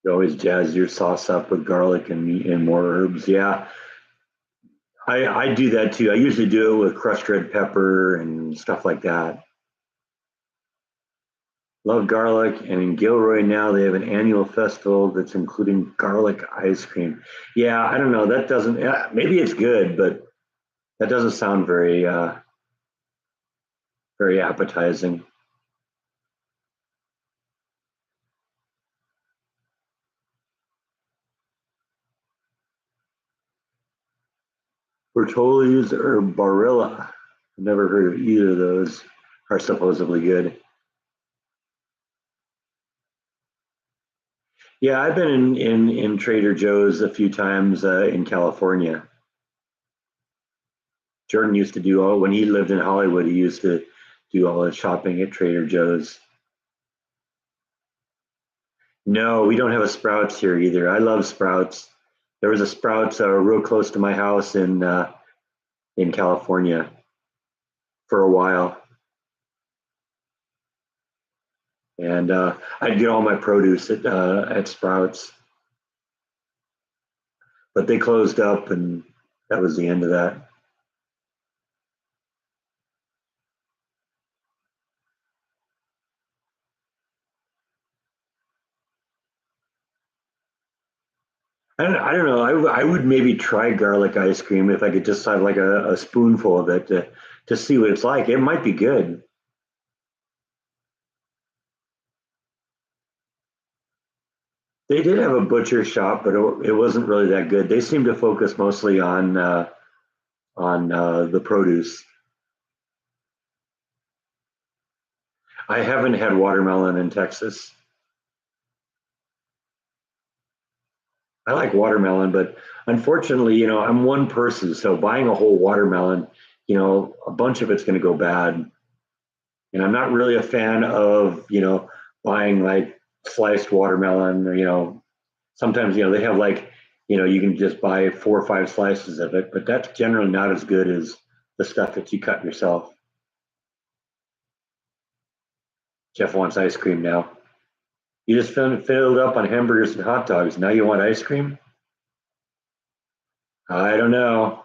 You always jazz your sauce up with garlic and more herbs. Yeah, I do that too. I usually do it with crushed red pepper and stuff like that. Love garlic, and in Gilroy now they have an annual festival that's including garlic ice cream. Yeah, I don't know. That doesn't. Maybe it's good, but that doesn't sound very appetizing. Bertolli's or Barilla. I've never heard of either of those. Are supposedly good. Yeah, I've been in Trader Joe's a few times in California. Jordan used to do all when he lived in Hollywood. He used to do all his shopping at Trader Joe's. No, we don't have a Sprouts here either. I love Sprouts. There was a Sprouts real close to my house in California for a while, and I'd get all my produce at Sprouts, but they closed up, and that was the end of that. I don't know. I would maybe try garlic ice cream if I could just have like a spoonful of it to see what it's like. It might be good. They did have a butcher shop, but it wasn't really that good. They seemed to focus mostly on the produce. I haven't had watermelon in Texas. I like watermelon, but unfortunately, I'm one person, so buying a whole watermelon, a bunch of it's going to go bad. And I'm not really a fan of, buying like sliced watermelon or, sometimes, they have like, you can just buy 4 or 5 slices of it, but that's generally not as good as the stuff that you cut yourself. Jeff wants ice cream now. You just filled up on hamburgers and hot dogs. Now you want ice cream? I don't know.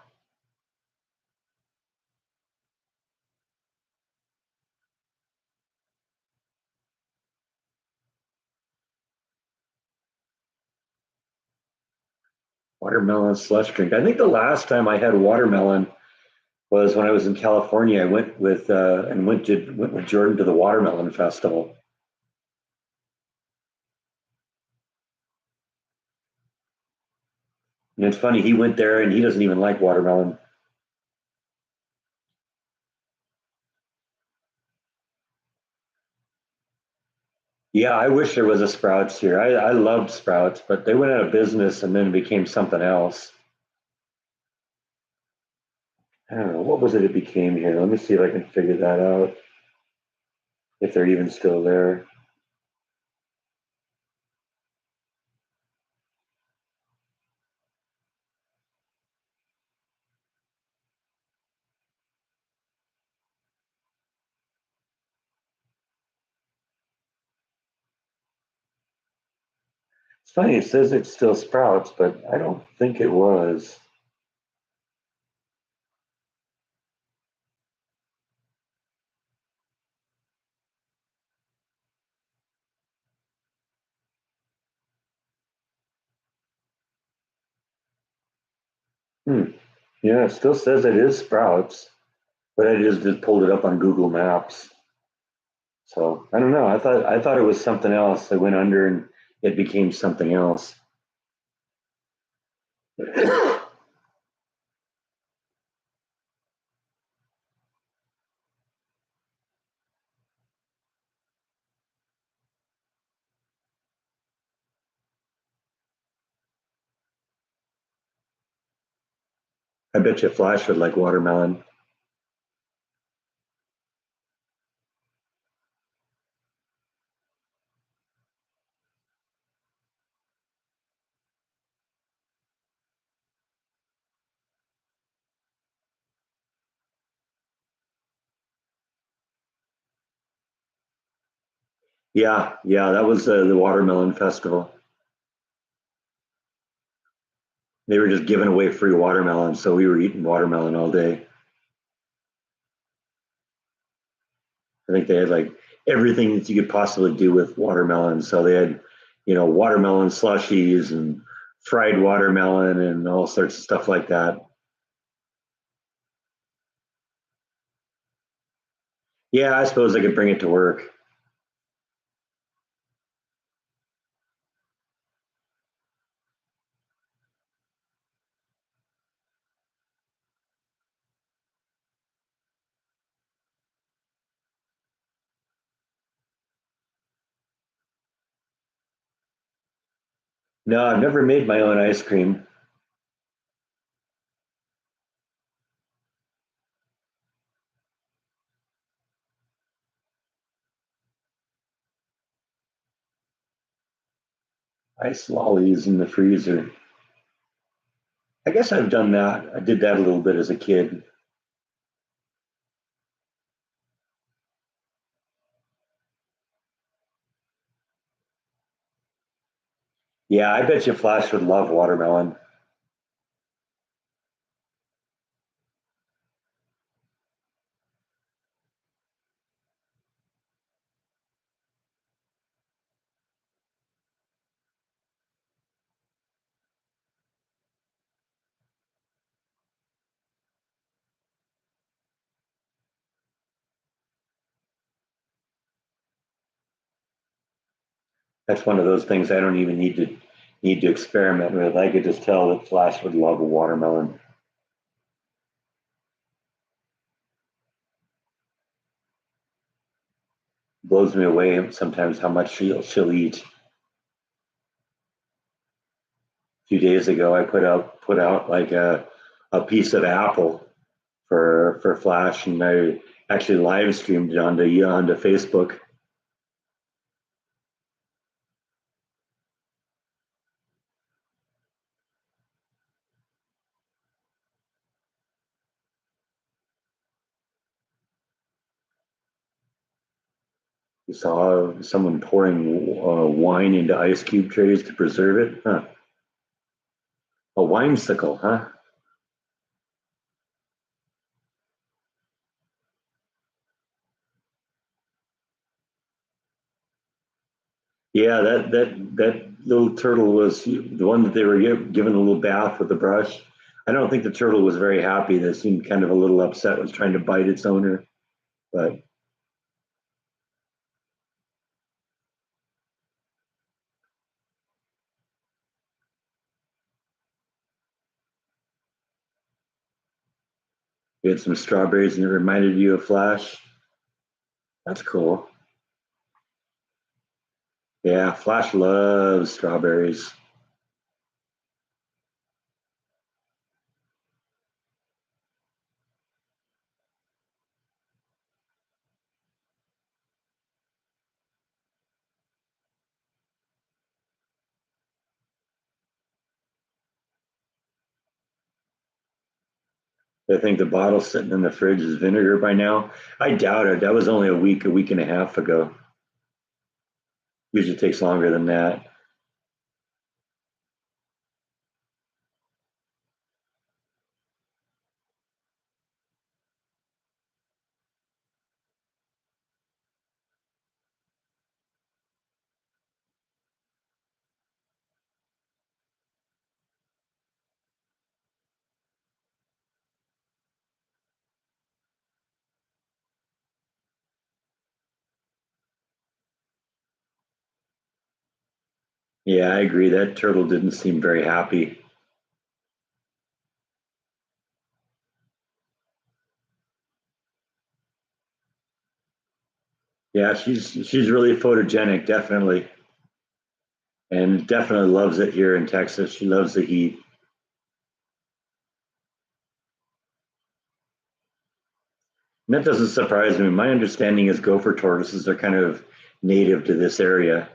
Watermelon slush drink. I think the last time I had watermelon was when I was in California. I went with and went with Jordan to the Watermelon Festival. And it's funny, he went there and he doesn't even like watermelon. Yeah, I wish there was a Sprouts here. I loved Sprouts, but they went out of business and then became something else. I don't know. What was it became here? Let me see if I can figure that out, if they're even still there. It's funny, it says it's still Sprouts, but I don't think it was. Hmm. Yeah, it still says it is Sprouts, but I just pulled it up on Google Maps. So I don't know. I thought it was something else. It went under and it became something else. I bet you Flash would like watermelon. Yeah, yeah, that was the watermelon festival. They were just giving away free watermelon, so we were eating watermelon all day. I think they had like everything that you could possibly do with watermelon. So they had, watermelon slushies and fried watermelon and all sorts of stuff like that. Yeah, I suppose I could bring it to work. No, I've never made my own ice cream. Ice lollies in the freezer. I guess I've done that. I did that a little bit as a kid. Yeah, I bet you Flash would love watermelon. That's one of those things I don't even need to experiment with. I could just tell that Flash would love a watermelon. Blows me away sometimes how much she'll eat. A few days ago, I put out like a piece of apple for Flash, and I actually live streamed it onto Facebook. You saw someone pouring wine into ice cube trays to preserve it. Huh. A winesicle, huh? Yeah, that little turtle was the one that they were given a little bath with a brush. I don't think the turtle was very happy. They seemed kind of a little upset. Was trying to bite its owner, but we had some strawberries, and it reminded you of Flash. That's cool. Yeah, Flash loves strawberries. I think the bottle sitting in the fridge is vinegar by now. I doubt it. That was only a week and a half ago. Usually takes longer than that. Yeah, I agree. That turtle didn't seem very happy. Yeah, she's really photogenic, definitely, and definitely loves it here in Texas. She loves the heat. And that doesn't surprise me. My understanding is gopher tortoises are kind of native to this area.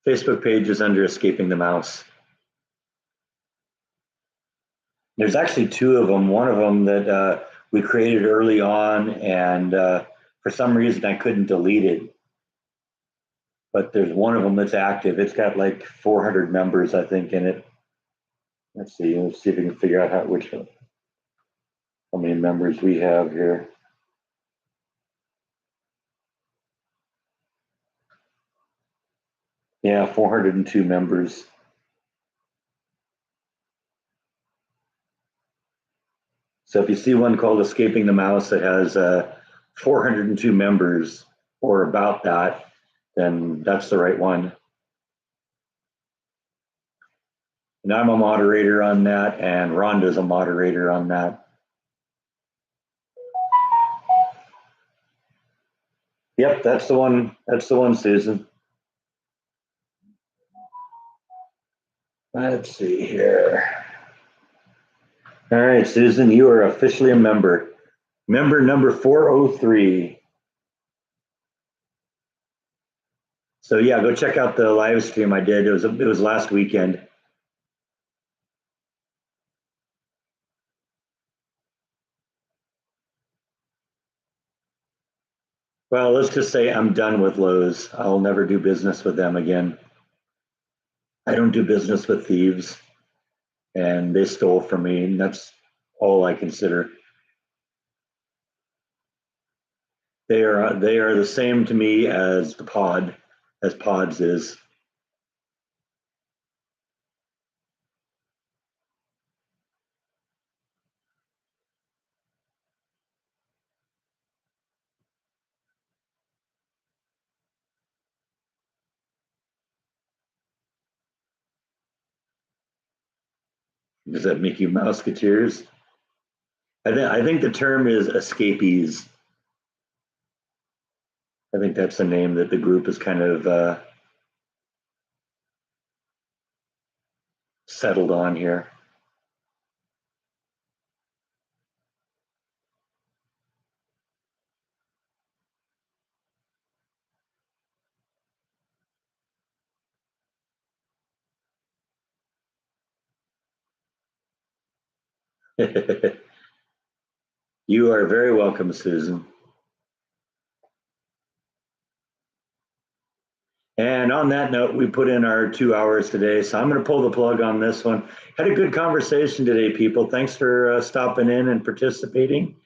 Facebook page is under Escaping the Mouse. There's actually two of them. One of them that we created early on, and for some reason I couldn't delete it. But there's one of them that's active. It's got like 400 members, I think, in it. Let's see if we can figure out how many members we have here. Yeah, 402 members. So if you see one called Escaping the Mouse that has 402 members or about that, then that's the right one. And I'm a moderator on that, and Rhonda's a moderator on that. Yep, that's the one. That's the one, Susan. Let's see here. All right, Susan, you are officially a member. Member number 403. So yeah, go check out the live stream I did. It was last weekend. Well, let's just say I'm done with Lowe's. I'll never do business with them again. I don't do business with thieves, and they stole from me, and that's all I consider. They are the same to me as as Pods is. Does that make you Mouseketeers? I think the term is escapees. I think that's the name that the group is kind of settled on here. You are very welcome, Susan. And on that note, we put in our 2 hours today, so I'm going to pull the plug on this one. Had a good conversation today, people. Thanks for stopping in and participating.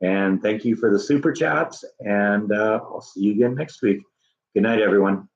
And thank you for the super chats. And I'll see you again next week. Good night, everyone.